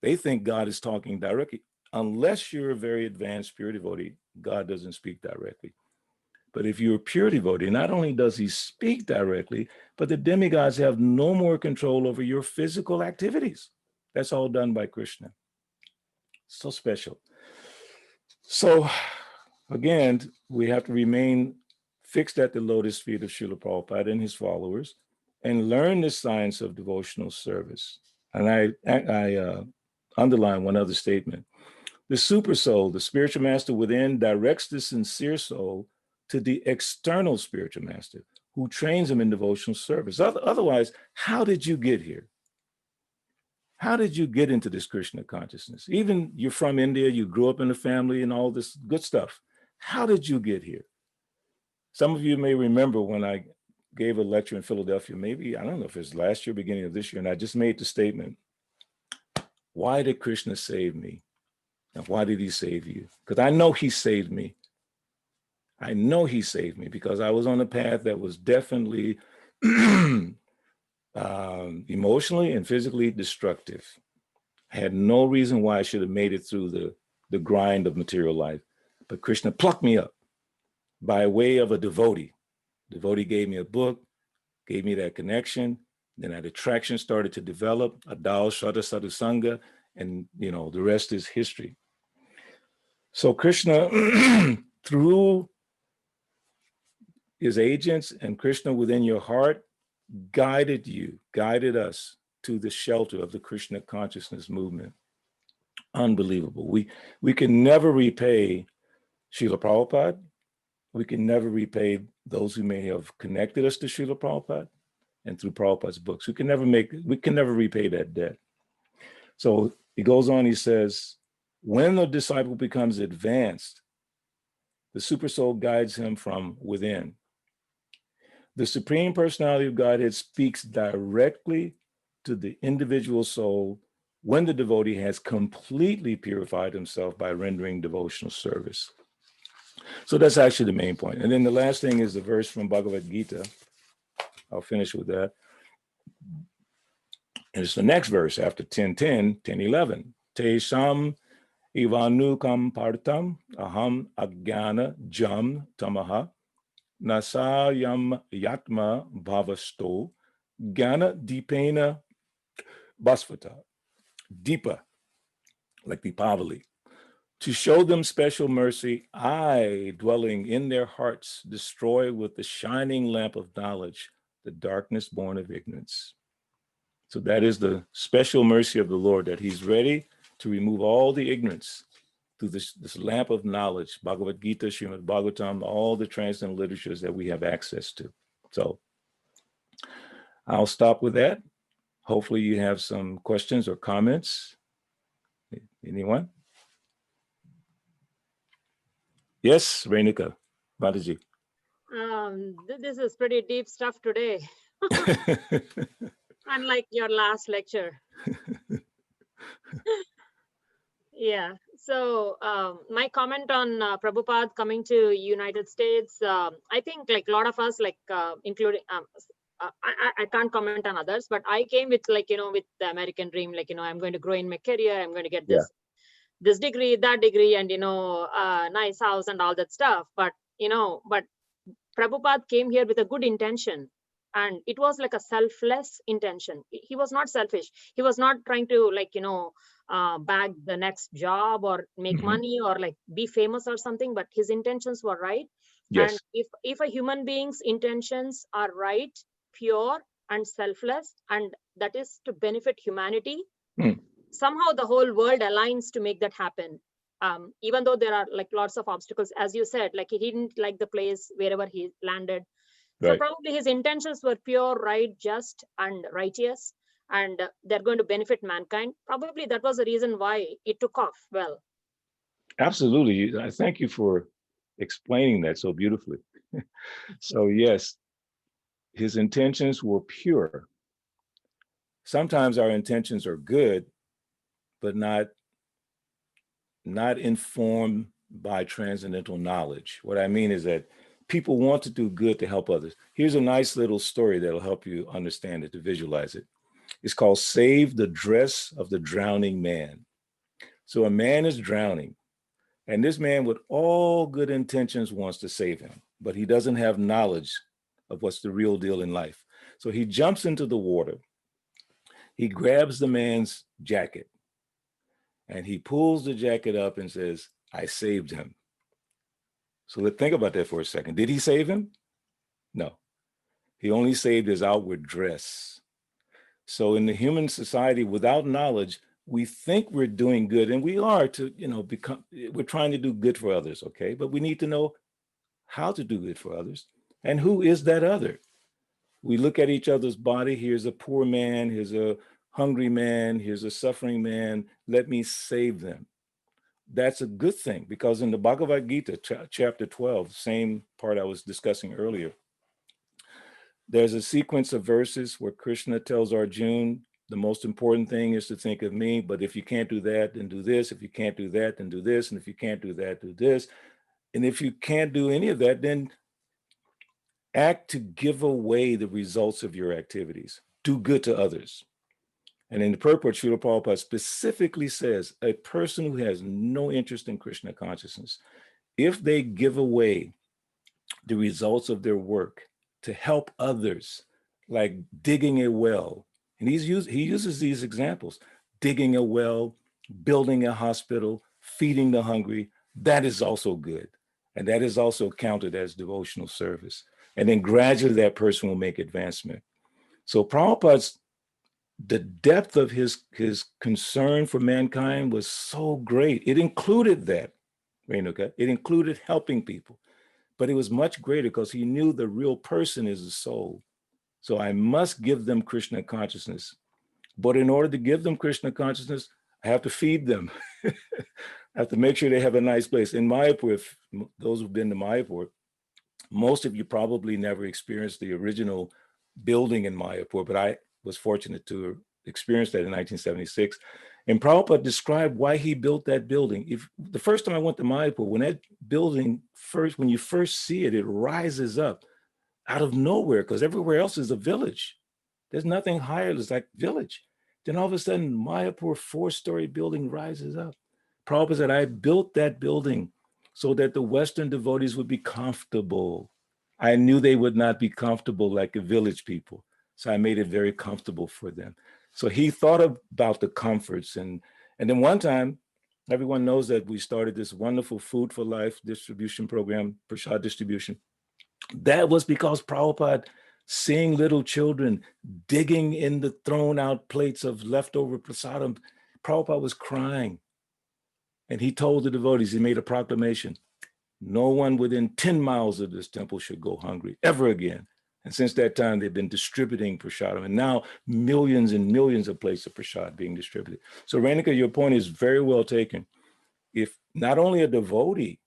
They think God is talking directly. Unless you're a very advanced pure devotee, God doesn't speak directly. But if you're a pure devotee, not only does he speak directly, but the demigods have no more control over your physical activities. That's all done by Krishna. So special. So again, we have to remain fixed at the lotus feet of Srila Prabhupada and his followers and learn the science of devotional service. And I underline one other statement. The super soul, the spiritual master within, directs the sincere soul to the external spiritual master who trains him in devotional service. Otherwise, how did you get here? How did you get into this Krishna consciousness? Even you're from India, you grew up in a family and all this good stuff. How did you get here? Some of you may remember when I gave a lecture in Philadelphia, maybe, I don't know if it's last year, beginning of this year, and I just made the statement, why did Krishna save me? And why did he save you? Because I know he saved me. I know he saved me because I was on a path that was definitely emotionally and physically destructive. I had no reason why I should have made it through the grind of material life. But Krishna plucked me up by way of a devotee. Devotee gave me a book, gave me that connection. Then that attraction started to develop, Adal, Shraddha, Sadhu, Sangha, and the rest is history. So Krishna, through his agents and Krishna within your heart, guided us to the shelter of the Krishna consciousness movement. Unbelievable. We can never repay Srila Prabhupada. We can never repay those who may have connected us to Srila Prabhupada and through Prabhupada's books. We can never repay that debt. So he goes on, he says, when the disciple becomes advanced, the super soul guides him from within. The Supreme Personality of Godhead speaks directly to the individual soul when the devotee has completely purified himself by rendering devotional service. So that's actually the main point. And then the last thing is the verse from Bhagavad Gita. I'll finish with that. And it's the next verse after 10:10, 10:11. Te sam ivanukam partam aham agyana jam tamaha nasayam yatma bhavasto Gana Deepena Basvata, Deepa, like Deepavali. To show them special mercy, I, dwelling in their hearts, destroy with the shining lamp of knowledge the darkness born of ignorance. So that is the special mercy of the Lord, that he's ready to remove all the ignorance through this lamp of knowledge, Bhagavad Gita, Srimad Bhagavatam, all the transcendental literatures that we have access to. So I'll stop with that. Hopefully you have some questions or comments. Anyone? Yes, Renuka, Mataji. This is pretty deep stuff today, unlike your last lecture. Yeah. So my comment on Prabhupada coming to United States, I think like a lot of us, like including, I can't comment on others, but I came with like, with the American dream, like, I'm going to grow in my career. I'm going to get this degree, that degree, and, nice house and all that stuff. But, but Prabhupada came here with a good intention. And it was like a selfless intention. He was not selfish. He was not trying to like, bag the next job or make money or like be famous or something, but his intentions were right. Yes. And if a human being's intentions are right, pure and selfless, and that is to benefit humanity, somehow the whole world aligns to make that happen. Even though there are like lots of obstacles, as you said, like he didn't like the place wherever he landed. So probably his intentions were pure, right, just and righteous, and they're going to benefit mankind. Probably that was the reason why it took off well. Absolutely. I thank you for explaining that so beautifully. So yes, his intentions were pure. Sometimes our intentions are good, but not informed by transcendental knowledge. What I mean is that people want to do good to help others. Here's a nice little story that'll help you understand it, to visualize it. It's called Save the Dress of the Drowning Man. So a man is drowning, and this man with all good intentions wants to save him, but he doesn't have knowledge of what's the real deal in life. So he jumps into the water. He grabs the man's jacket, and he pulls the jacket up and says, I saved him. So let's think about that for a second. Did he save him? No. He only saved his outward dress. So in the human society, without knowledge, we think we're doing good, and we are to, we're trying to do good for others, okay? But we need to know how to do good for others. And who is that other? We look at each other's body. Here's a poor man, here's a hungry man, here's a suffering man. Let me save them. That's a good thing, because in the Bhagavad Gita, chapter 12, same part I was discussing earlier, there's a sequence of verses where Krishna tells Arjuna, the most important thing is to think of me, but if you can't do that, then do this. If you can't do that, then do this. And if you can't do that, do this. And if you can't do any of that, then act to give away the results of your activities. Do good to others. And in the purport, Srila Prabhupada specifically says, a person who has no interest in Krishna consciousness, if they give away the results of their work to help others, like digging a well, and he uses these examples, digging a well, building a hospital, feeding the hungry, that is also good. And that is also counted as devotional service. And then gradually that person will make advancement. So Prabhupada's, the depth of his concern for mankind was so great. It included that, Renuka. It included helping people, but it was much greater because he knew the real person is the soul. So I must give them Krishna consciousness. But in order to give them Krishna consciousness, I have to feed them. I have to make sure they have a nice place. In Mayapur, if those who've been to Mayapur, most of you probably never experienced the original building in Mayapur, but I was fortunate to experience that in 1976. And Prabhupada described why he built that building. If the first time I went to Mayapur, when that building when you first see it, it rises up out of nowhere, because everywhere else is a village. There's nothing higher. It's like village. Then all of a sudden, Mayapur 4-story building rises up. Prabhupada said, I built that building so that the Western devotees would be comfortable. I knew they would not be comfortable like the village people. So I made it very comfortable for them. So he thought about the comforts. And then one time, everyone knows that we started this wonderful Food for Life distribution program, prasad distribution. That was because Prabhupada, seeing little children digging in the thrown out plates of leftover prasadam, Prabhupada was crying. And he told the devotees, he made a proclamation, no one within 10 miles of this temple should go hungry ever again. And since that time, they've been distributing prasadam, and now millions and millions of plates of prasad being distributed. So Renika, your point is very well taken. If not only a devotee,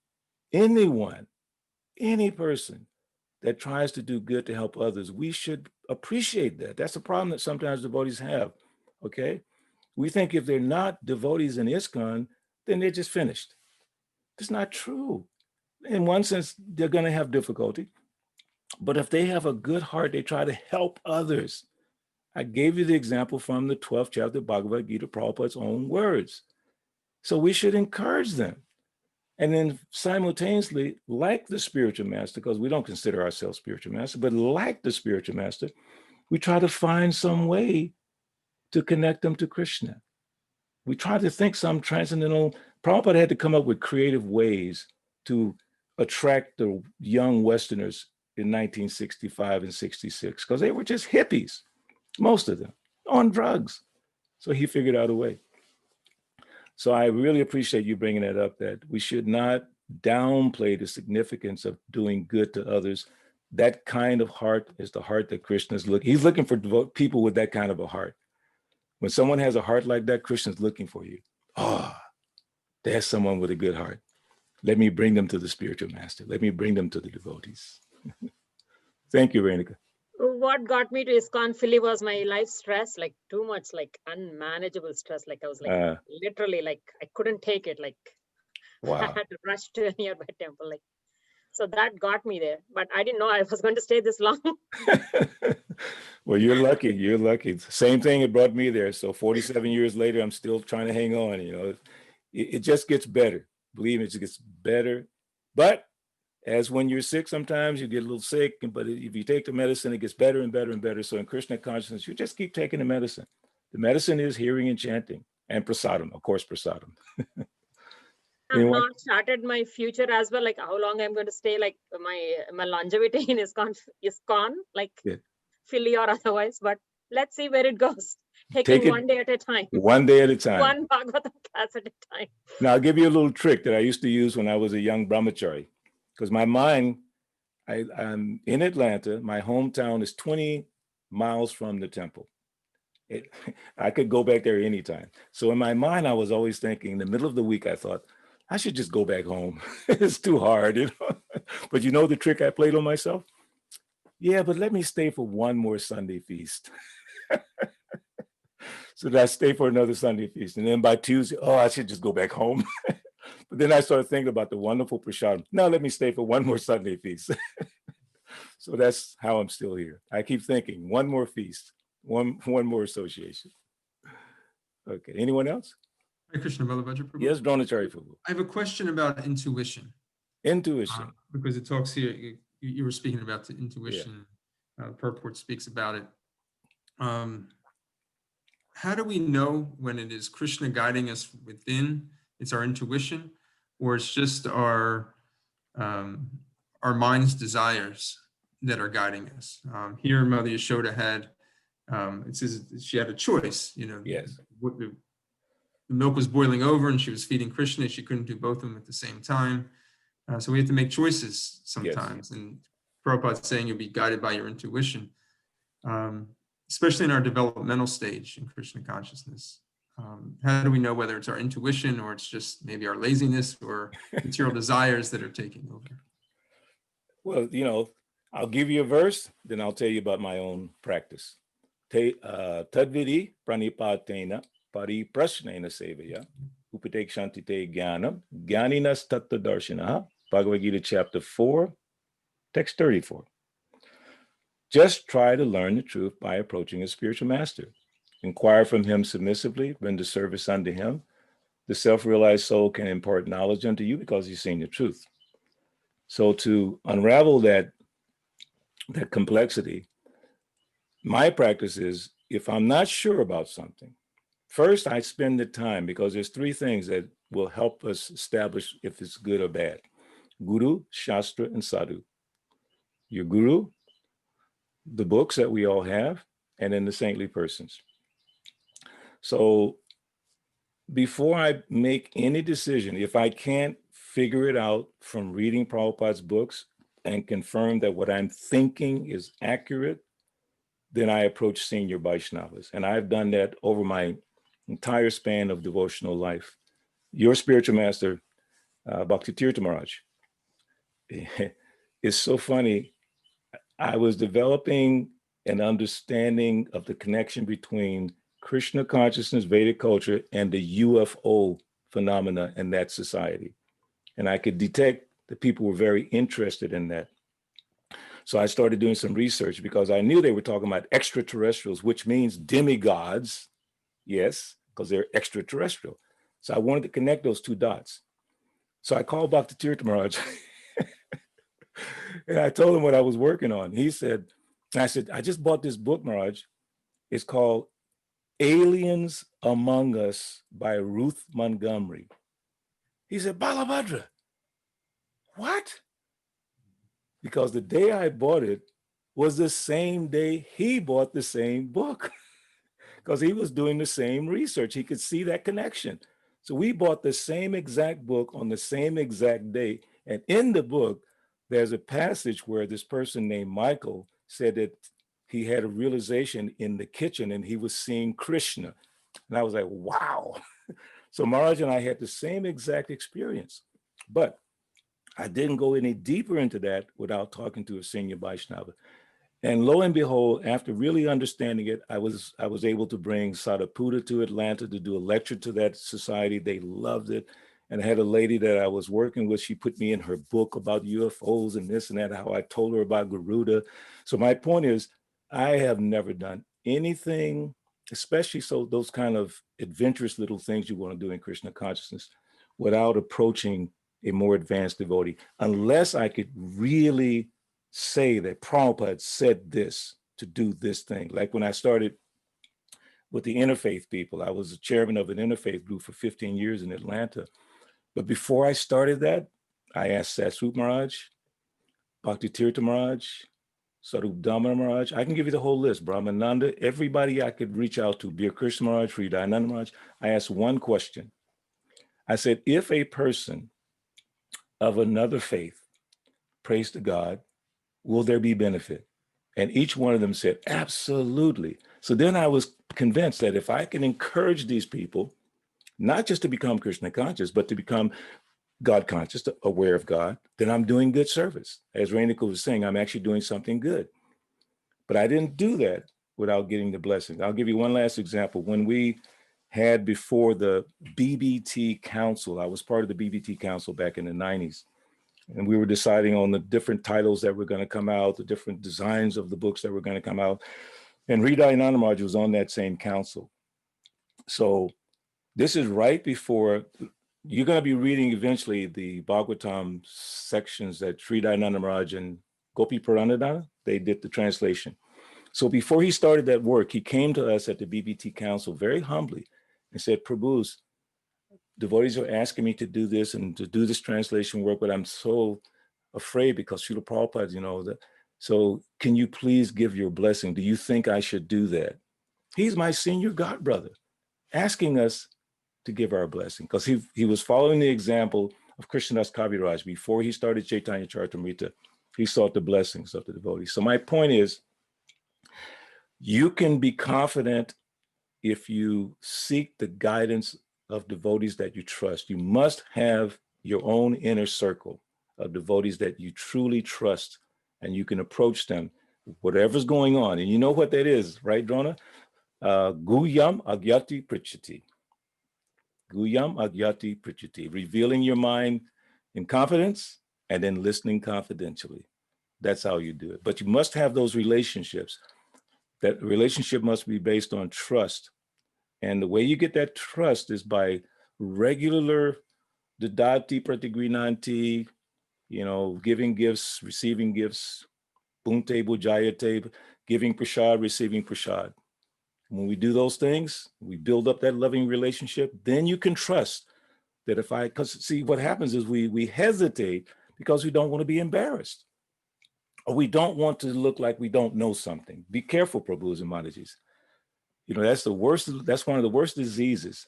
anyone, any person that tries to do good to help others, we should appreciate that. That's a problem that sometimes devotees have, okay? We think if they're not devotees in ISKCON, then they're just finished. It's not true. In one sense, they're going to have difficulty. But if they have a good heart, they try to help others. I gave you the example from the 12th chapter of Bhagavad Gita, Prabhupada's own words. So we should encourage them. And then simultaneously, like the spiritual master, because we don't consider ourselves spiritual master, but like the spiritual master, we try to find some way to connect them to Krishna. We try to think some transcendental. Prabhupada had to come up with creative ways to attract the young Westerners in 1965 and 66, because they were just hippies, most of them, on drugs. So he figured out a way. So I really appreciate you bringing that up, that we should not downplay the significance of doing good to others. That kind of heart is the heart that Krishna's looking. He's looking for people with that kind of a heart. When someone has a heart like that, Krishna's looking for you. Oh, there's someone with a good heart. Let me bring them to the spiritual master. Let me bring them to the devotees. Thank you, Renika. What got me to ISKCON Philly was my life stress, like too much, like unmanageable stress. Like I was like literally like I couldn't take it. Like Wow. I had to rush to a nearby temple. Like so that got me there. But I didn't know I was going to stay this long. Well, you're lucky. You're lucky. Same thing, it brought me there. So 47 years later, I'm still trying to hang on. You know, it just gets better. Believe me, it just gets better. But as when you're sick, sometimes you get a little sick, but if you take the medicine, it gets better and better and better. So in Krishna consciousness, you just keep taking the medicine. The medicine is hearing and chanting and prasadam, of course, prasadam. I've not started my future as well, like how long I'm going to stay, like my longevity in ISKCON, like Philly or otherwise, but let's see where it goes. Taking one day at a time. One day at a time. One Bhagavatam class at a time. Now, I'll give you a little trick that I used to use when I was a young brahmachari, because my mind, I'm in Atlanta, my hometown is 20 miles from the temple. I could go back there anytime. So in my mind, I was always thinking, in the middle of the week, I thought, I should just go back home. It's too hard, you know. But you know the trick I played on myself? Yeah, but let me stay for one more Sunday feast. So that I stay for another Sunday feast. And then by Tuesday, oh, I should just go back home. But then I started thinking about the wonderful prasad. Now let me stay for one more Sunday feast. So that's how I'm still here. I keep thinking, one more feast, one more association. Okay, anyone else? Hare Krishna, Balabhadra Prabhu. Yes, Dronacharya Prabhu. I have a question about intuition. Intuition. Because it talks here, you were speaking about the intuition. Yeah. Purport speaks about it. How do we know when it is Krishna guiding us within? It's our intuition, or it's just our mind's desires that are guiding us? Here, Mother Yashoda had, it says she had a choice. You know, yes. The milk was boiling over, and she was feeding Krishna. She couldn't do both of them at the same time. So we have to make choices sometimes. Yes. And Prabhupada's saying you'll be guided by your intuition, especially in our developmental stage in Krishna consciousness. How do we know whether it's our intuition or it's just maybe our laziness or material desires that are taking over? Well, you know, I'll give you a verse, then I'll tell you about my own practice. Tadvidi pranipatena pariprashnena sevaya upadekshanti te jnanam jnaninas tattva darshanaha. Bhagavad Gita chapter 4, text 34. Just try to learn the truth by approaching a spiritual master. Inquire from him submissively, render service unto him. The self-realized soul can impart knowledge unto you because he's seen the truth. So to unravel that complexity, my practice is, if I'm not sure about something, first I spend the time, because there's three things that will help us establish if it's good or bad: Guru, Shastra, and Sadhu. Your Guru, the books that we all have, and then the saintly persons. So before I make any decision, if I can't figure it out from reading Prabhupada's books and confirm that what I'm thinking is accurate, then I approach senior Vaishnavas. And I've done that over my entire span of devotional life. Your spiritual master, Bhakti Tirtha Maharaj, it's so funny. I was developing an understanding of the connection between Krishna consciousness, Vedic culture, and the UFO phenomena in that society. And I could detect that people were very interested in that. So I started doing some research because I knew they were talking about extraterrestrials, which means demigods. Yes, because they're extraterrestrial. So I wanted to connect those two dots. So I called Bhakti Tirtha Maharaj and I told him what I was working on. He said, I said, I just bought this book, Maharaj. It's called Aliens Among Us by Ruth Montgomery. He said, Balabhadra, what? Because the day I bought it was the same day he bought the same book, because he was doing the same research. He could see that connection. So we bought the same exact book on the same exact day. And in the book, there's a passage where this person named Michael said that he had a realization in the kitchen and he was seeing Krishna. And I was like, wow. So Maharaj and I had the same exact experience. But I didn't go any deeper into that without talking to a senior Vaishnava. And lo and behold, after really understanding it, I was able to bring Sadaputa to Atlanta to do a lecture to that society. They loved it. And I had a lady that I was working with, she put me in her book about UFOs and this and that, how I told her about Garuda. So my point is, I have never done anything, especially so those kind of adventurous little things you want to do in Krishna consciousness, without approaching a more advanced devotee, unless I could really say that Prabhupada said this to do this thing. Like when I started with the interfaith people, I was the chairman of an interfaith group for 15 years in Atlanta. But before I started that, I asked Satsrup Maharaj, Bhakti Tirtha Maharaj, Sarup Damodar Maharaj. I can give you the whole list. Brahmananda, everybody I could reach out to, Bir Krishna Maharaj, Sri Dayananda Maharaj. I asked one question. I said, if a person of another faith prays to God, will there be benefit? And each one of them said, absolutely. So then I was convinced that if I can encourage these people, not just to become Krishna conscious, but to become God conscious, aware of God, then I'm doing good service. As Renika was saying, I'm actually doing something good. But I didn't do that without getting the blessings. I'll give you one last example. When we had before the BBT Council, I was part of the BBT Council back in the 90s. And we were deciding on the different titles that were going to come out, the different designs of the books that were going to come out. And Hridayananda Maharaj was on that same council. So this is right before, you're going to be reading eventually the Bhagavatam sections that Hridayananda Maharaj and Gopi Puranadana, they did the translation. So before he started that work, he came to us at the BBT Council very humbly and said, Prabhus, devotees are asking me to do this and to do this translation work, but I'm so afraid because Srila Prabhupada, you know, that. So can you please give your blessing? Do you think I should do that? He's my senior god brother, asking us to give our blessing, because he was following the example of Krishnadas Kaviraj. Before he started Chaitanya Charitamrita, he sought the blessings of the devotees. So my point is, you can be confident if you seek the guidance of devotees that you trust. You must have your own inner circle of devotees that you truly trust, and you can approach them, whatever's going on. And you know what that is, right, Drona? Guyam agyati prichati. Guyam agyati prichati. Revealing your mind in confidence and then listening confidentially. That's how you do it. But you must have those relationships. That relationship must be based on trust. And the way you get that trust is by regular Dadati Pratigrinanti, giving gifts, receiving gifts, Bunte Bujayate, giving prashad, receiving prashad. When we do those things, we build up that loving relationship, then you can trust that because see, what happens is we hesitate because we don't want to be embarrassed. Or we don't want to look like we don't know something. Be careful, Prabhus and Matajis. That's the worst, that's one of the worst diseases.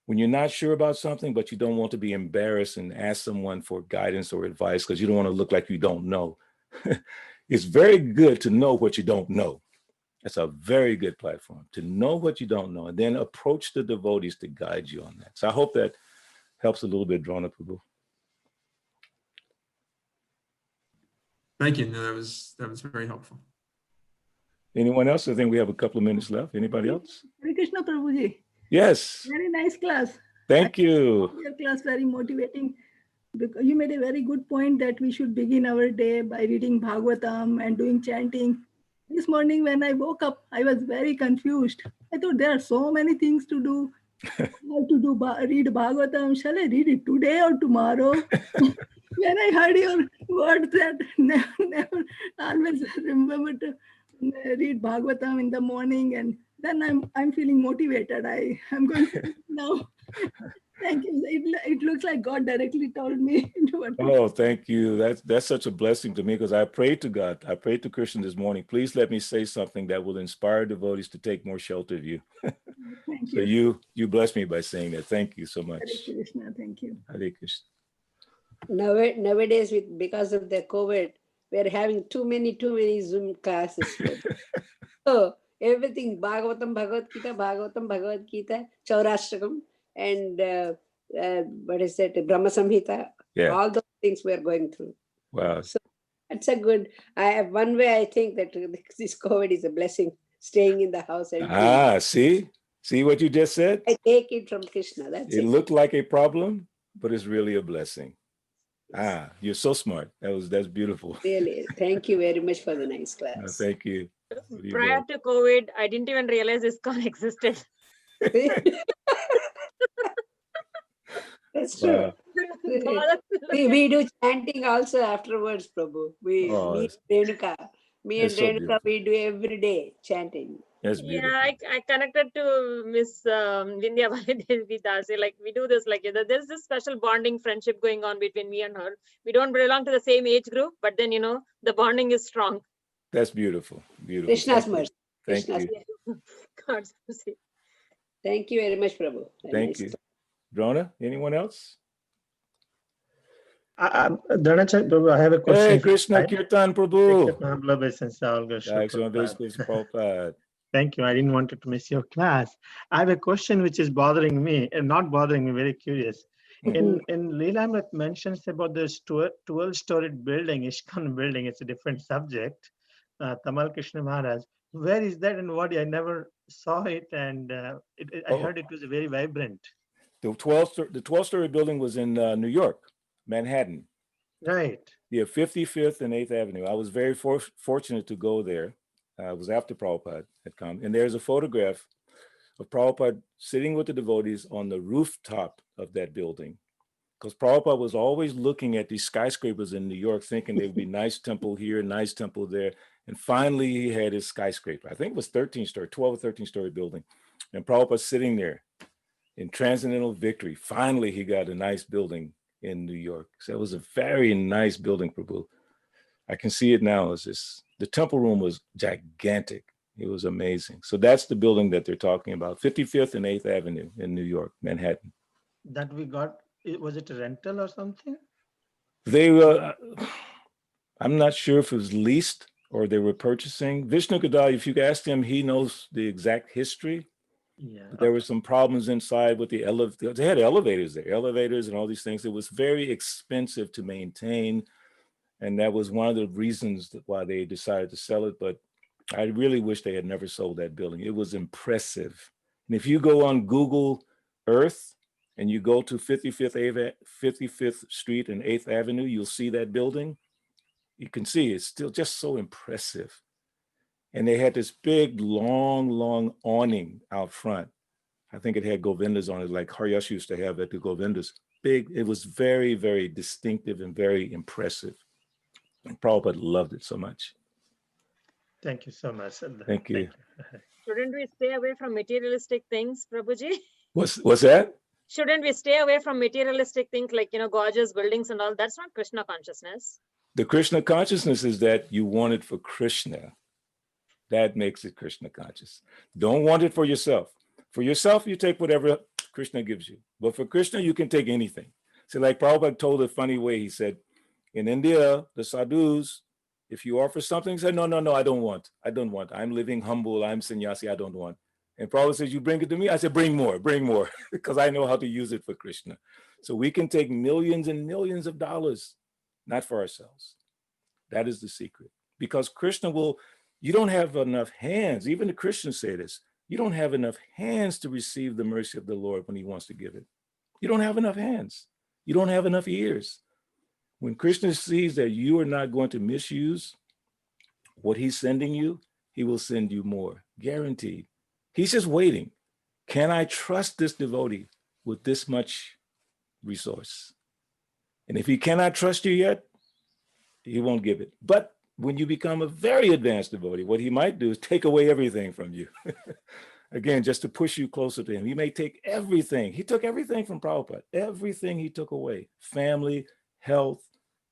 When you're not sure about something, but you don't want to be embarrassed and ask someone for guidance or advice because you don't want to look like you don't know. It's very good to know what you don't know. That's a very good platform, to know what you don't know and then approach the devotees to guide you on that. So I hope that helps a little bit, Drona Prabhu. Thank you. No, that was very helpful. Anyone else? I think we have a couple of minutes left. Anybody else? Hare Krishna Prabhuji. Yes. Very nice class. Thank you. Your class very motivating. Because you made a very good point that we should begin our day by reading Bhagavatam and doing chanting. This morning when I woke up, I was very confused. I thought there are so many things to do. How to read Bhagavatam. Shall I read it today or tomorrow? When I heard your words that never always remember to read Bhagavatam in the morning, and then I'm feeling motivated. I'm going to now. Thank you. It looks like God directly told me. Oh, thank you. That's such a blessing to me because I prayed to God. I prayed to Krishna this morning. Please let me say something that will inspire devotees to take more shelter of you. Thank So you. you blessed me by saying that. Thank you so much. Hare Krishna. Thank you. Hare Krishna. Nowadays, because of the COVID, we're having too many Zoom classes. So everything Bhagavatam, Bhagavad Gita, Chaurashtakam, and what is that, Brahma Samhita, all those things we are going through. Wow. So that's a good, one way I think that this COVID is a blessing, staying in the house. And see what you just said? I take it from Krishna, that's it. It looked like a problem, but it's really a blessing. You're so smart. That's beautiful. Really, thank you very much for the nice class. Thank you. Prior to COVID, I didn't even realize ISKCON existed. That's true. We do chanting also afterwards, Prabhu. Me and Renuka, we do every day chanting. That's beautiful. Yeah, I connected to Miss Vindhya Devi Dasi. Like we do this, like there's this special bonding friendship going on between me and her. We don't belong to the same age group, but then the bonding is strong. That's beautiful. Beautiful. Krishna's mercy. Thank you. God's mercy. Thank you very much, Prabhu. Thank you. Drona, anyone else? Dhanacharya Prabhu, I have a question. Hey, Krishna Kirtan Prabhu. Thank you. I didn't want to miss your class. I have a question which is bothering me, and not bothering me, very curious. In Leelamrit mentions about this 12-storied building, ISKCON building. It's a different subject. Tamal Krishna Maharaj. Where is that and what? I never saw it, and I heard it was very vibrant. The 12-story building was in New York, Manhattan. Right. Yeah, 55th and 8th Avenue. I was very fortunate to go there. It was after Prabhupada had come. And there's a photograph of Prabhupada sitting with the devotees on the rooftop of that building. Because Prabhupada was always looking at these skyscrapers in New York, thinking there would be nice temple here, nice temple there. And finally, he had his skyscraper. I think it was 12 or 13-story building. And Prabhupada sitting there in transcendental victory. Finally, he got a nice building in New York. So it was a very nice building, Prabhu. I can see it now. It's just, the temple room was gigantic. It was amazing. So that's the building that they're talking about, 55th and 8th Avenue in New York, Manhattan. That we got, was it a rental or something? They were, I'm not sure if it was leased or they were purchasing. Vishnu Kadal, if you ask him, he knows the exact history. Yeah. There were some problems inside with the elevator. They had elevators there, elevators and all these things. It was very expensive to maintain. And that was one of the reasons why they decided to sell it. But I really wish they had never sold that building. It was impressive. And if you go on Google Earth and you go to 55th Street and 8th Avenue, you'll see that building. You can see it's still just so impressive. And they had this big, long awning out front. I think it had Govindas on it, like Haryash used to have at the Govindas. Big, it was very, very distinctive and very impressive. And Prabhupada loved it so much. Thank you so much. Thank you. Shouldn't we stay away from materialistic things, Prabhuji? What's that? Shouldn't we stay away from materialistic things like, gorgeous buildings and all? That's not Krishna consciousness. The Krishna consciousness is that you want it for Krishna. That makes it Krishna conscious. Don't want it for yourself. For yourself, you take whatever Krishna gives you. But for Krishna, you can take anything. So like Prabhupada told a funny way, he said, in India, the sadhus, if you offer something, he said, no, I don't want. I'm living humble. I'm sannyasi. I don't want. And Prabhupada says, you bring it to me? I said, bring more, because I know how to use it for Krishna. So we can take millions and millions of dollars, not for ourselves. That is the secret. Because Krishna you don't have enough hands. Even the Christians say this. You don't have enough hands to receive the mercy of the Lord when he wants to give it. You don't have enough hands. You don't have enough ears. When Krishna sees that you are not going to misuse what he's sending you, he will send you more, guaranteed. He's just waiting. Can I trust this devotee with this much resource? And if he cannot trust you yet, he won't give it. But when you become a very advanced devotee, what he might do is take away everything from you. Again, just to push you closer to him. He may take everything. He took everything from Prabhupada. Everything he took away. Family, health,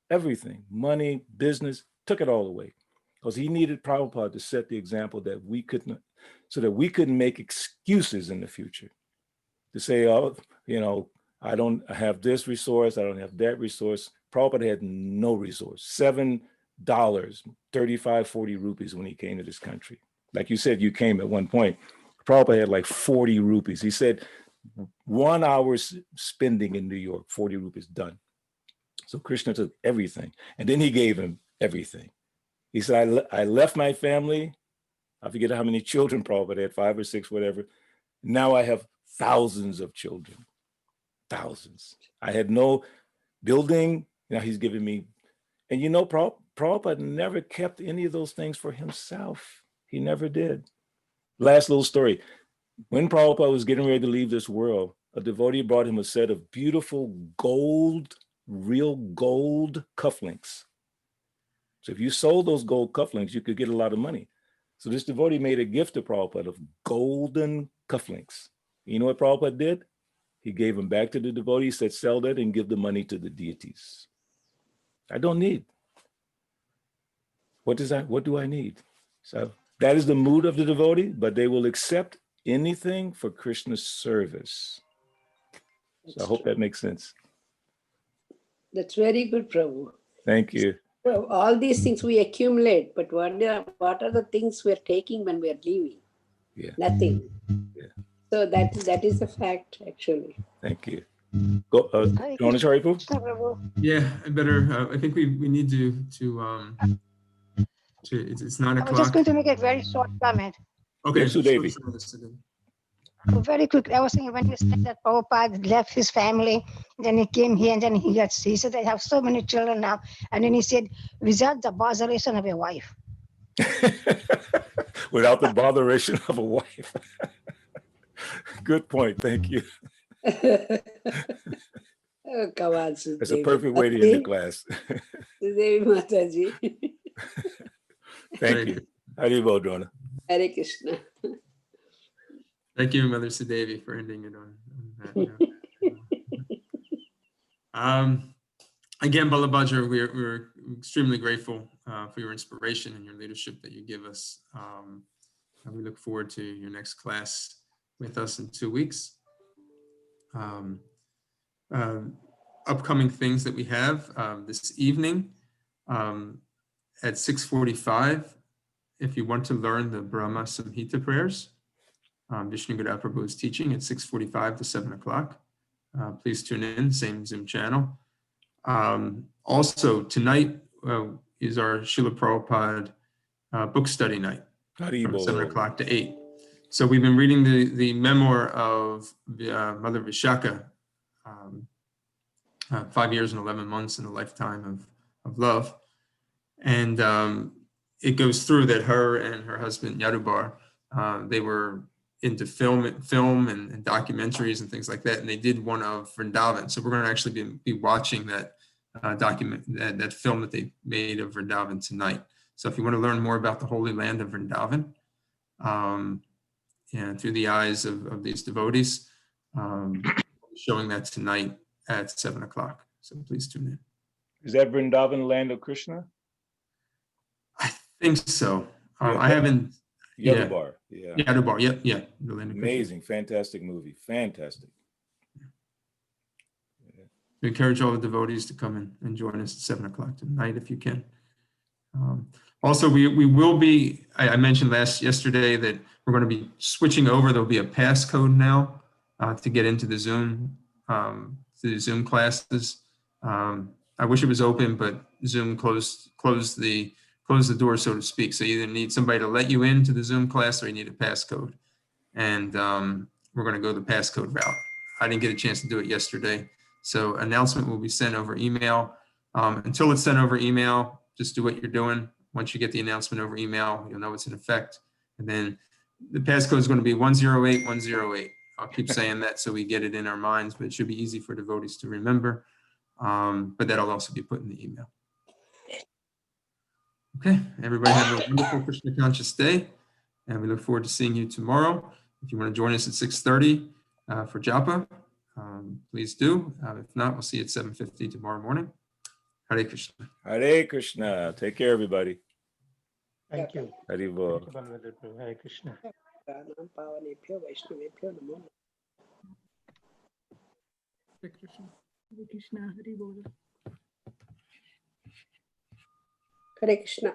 everything. Money, business, took it all away. Because he needed Prabhupada to set the example that we couldn't, so that we couldn't make excuses in the future. To say, oh, I don't have this resource, I don't have that resource. Prabhupada had no resource. $7, 35, 40 rupees when he came to this country. Like you said, you came at one point. Prabhupada had like 40 rupees. He said 1 hour spending in New York, 40 rupees done. So Krishna took everything. And then he gave him everything. He said, I left my family. I forget how many children Prabhupada had, 5 or 6, whatever. Now I have thousands of children. Thousands. I had no building. Now he's giving me. And Prabhupada never kept any of those things for himself. He never did. Last little story. When Prabhupada was getting ready to leave this world, a devotee brought him a set of beautiful gold, real gold cufflinks. So if you sold those gold cufflinks, you could get a lot of money. So this devotee made a gift to Prabhupada of golden cufflinks. You know what Prabhupada did? He gave them back to the devotee, said, sell that and give the money to the deities. I don't need. What do I need? So that is the mood of the devotee, but they will accept anything for Krishna's service. So I hope that makes sense. That's very good, Prabhu. Thank you. Well, all these things we accumulate, but what are the things we're taking when we're leaving? Yeah. Nothing. Yeah. So that is a fact, actually. Thank you. Go, Dronacharya. Yeah, I think we need to it's 9 o'clock. I was just going to make a very short comment. Okay. Yes, Sudevi. Very quickly, I was thinking when you said that Prabhupada left his family, then he came here and then he said, I have so many children now. And then he said, without the botheration of a wife. Without the botheration of a wife. Good point. Thank you. Oh, come on, Sudevi. That's a perfect way to end the class. Sudevi Mataji. Thank you. Haribol, Drona. Hare Krishna. Thank you, Mother Sudevi, for ending it on that note. Again, Balabhadra, we're extremely grateful for your inspiration and your leadership that you give us. And we look forward to your next class with us in 2 weeks. Upcoming things that we have this evening at 6:45, if you want to learn the Brahma Samhita prayers, Vishnu Guru Prabhu is teaching at 6:45 to 7 o'clock. Please tune in, same Zoom channel. Also, tonight is our Srila Prabhupada book study night from 7 o'clock to 8. So we've been reading the memoir of Mother Vishaka, 5 years and 11 months in a lifetime of love. And it goes through that her and her husband Yadubar, they were into film and documentaries and things like that, and they did one of Vrindavan. So we're going to actually be watching that that film that they made of Vrindavan tonight. So if you want to learn more about the holy land of Vrindavan, and through the eyes of these devotees, showing that tonight at 7 o'clock. So please tune in. Is that Vrindavan, land of Krishna? I think so. Yeah, I haven't. Yadubar. Yeah. Yadubar. Yep. Yeah. The land of Krishna. Amazing, fantastic movie. Fantastic. We encourage all the devotees to come in and join us at 7 o'clock tonight if you can. Also, we will be, I mentioned yesterday that we're going to be switching over. There'll be a passcode now to get into the Zoom classes. I wish it was open, but Zoom closed the door, so to speak. So you either need somebody to let you into the Zoom class or you need a passcode. And we're going to go the passcode route. I didn't get a chance to do it yesterday. So announcement will be sent over email. Until it's sent over email, just do what you're doing. Once you get the announcement over email, you'll know it's in effect. And then the passcode is going to be 108108. I'll keep saying that so we get it in our minds, but it should be easy for devotees to remember. But that'll also be put in the email. Okay, everybody have a wonderful Krishna conscious day. And we look forward to seeing you tomorrow. If you want to join us at 6:30 for Japa, please do. If not, we'll see you at 7:50 tomorrow morning. Hare Krishna. Hare Krishna. Take care, everybody. Thank you. Haribol. Thank you, Balvedar Prabhu. Hare Krishna. Pranam pavanebhyo vaishnavebhyo namo namaha. Hare Krishna, Hari Bol. Hare Krishna.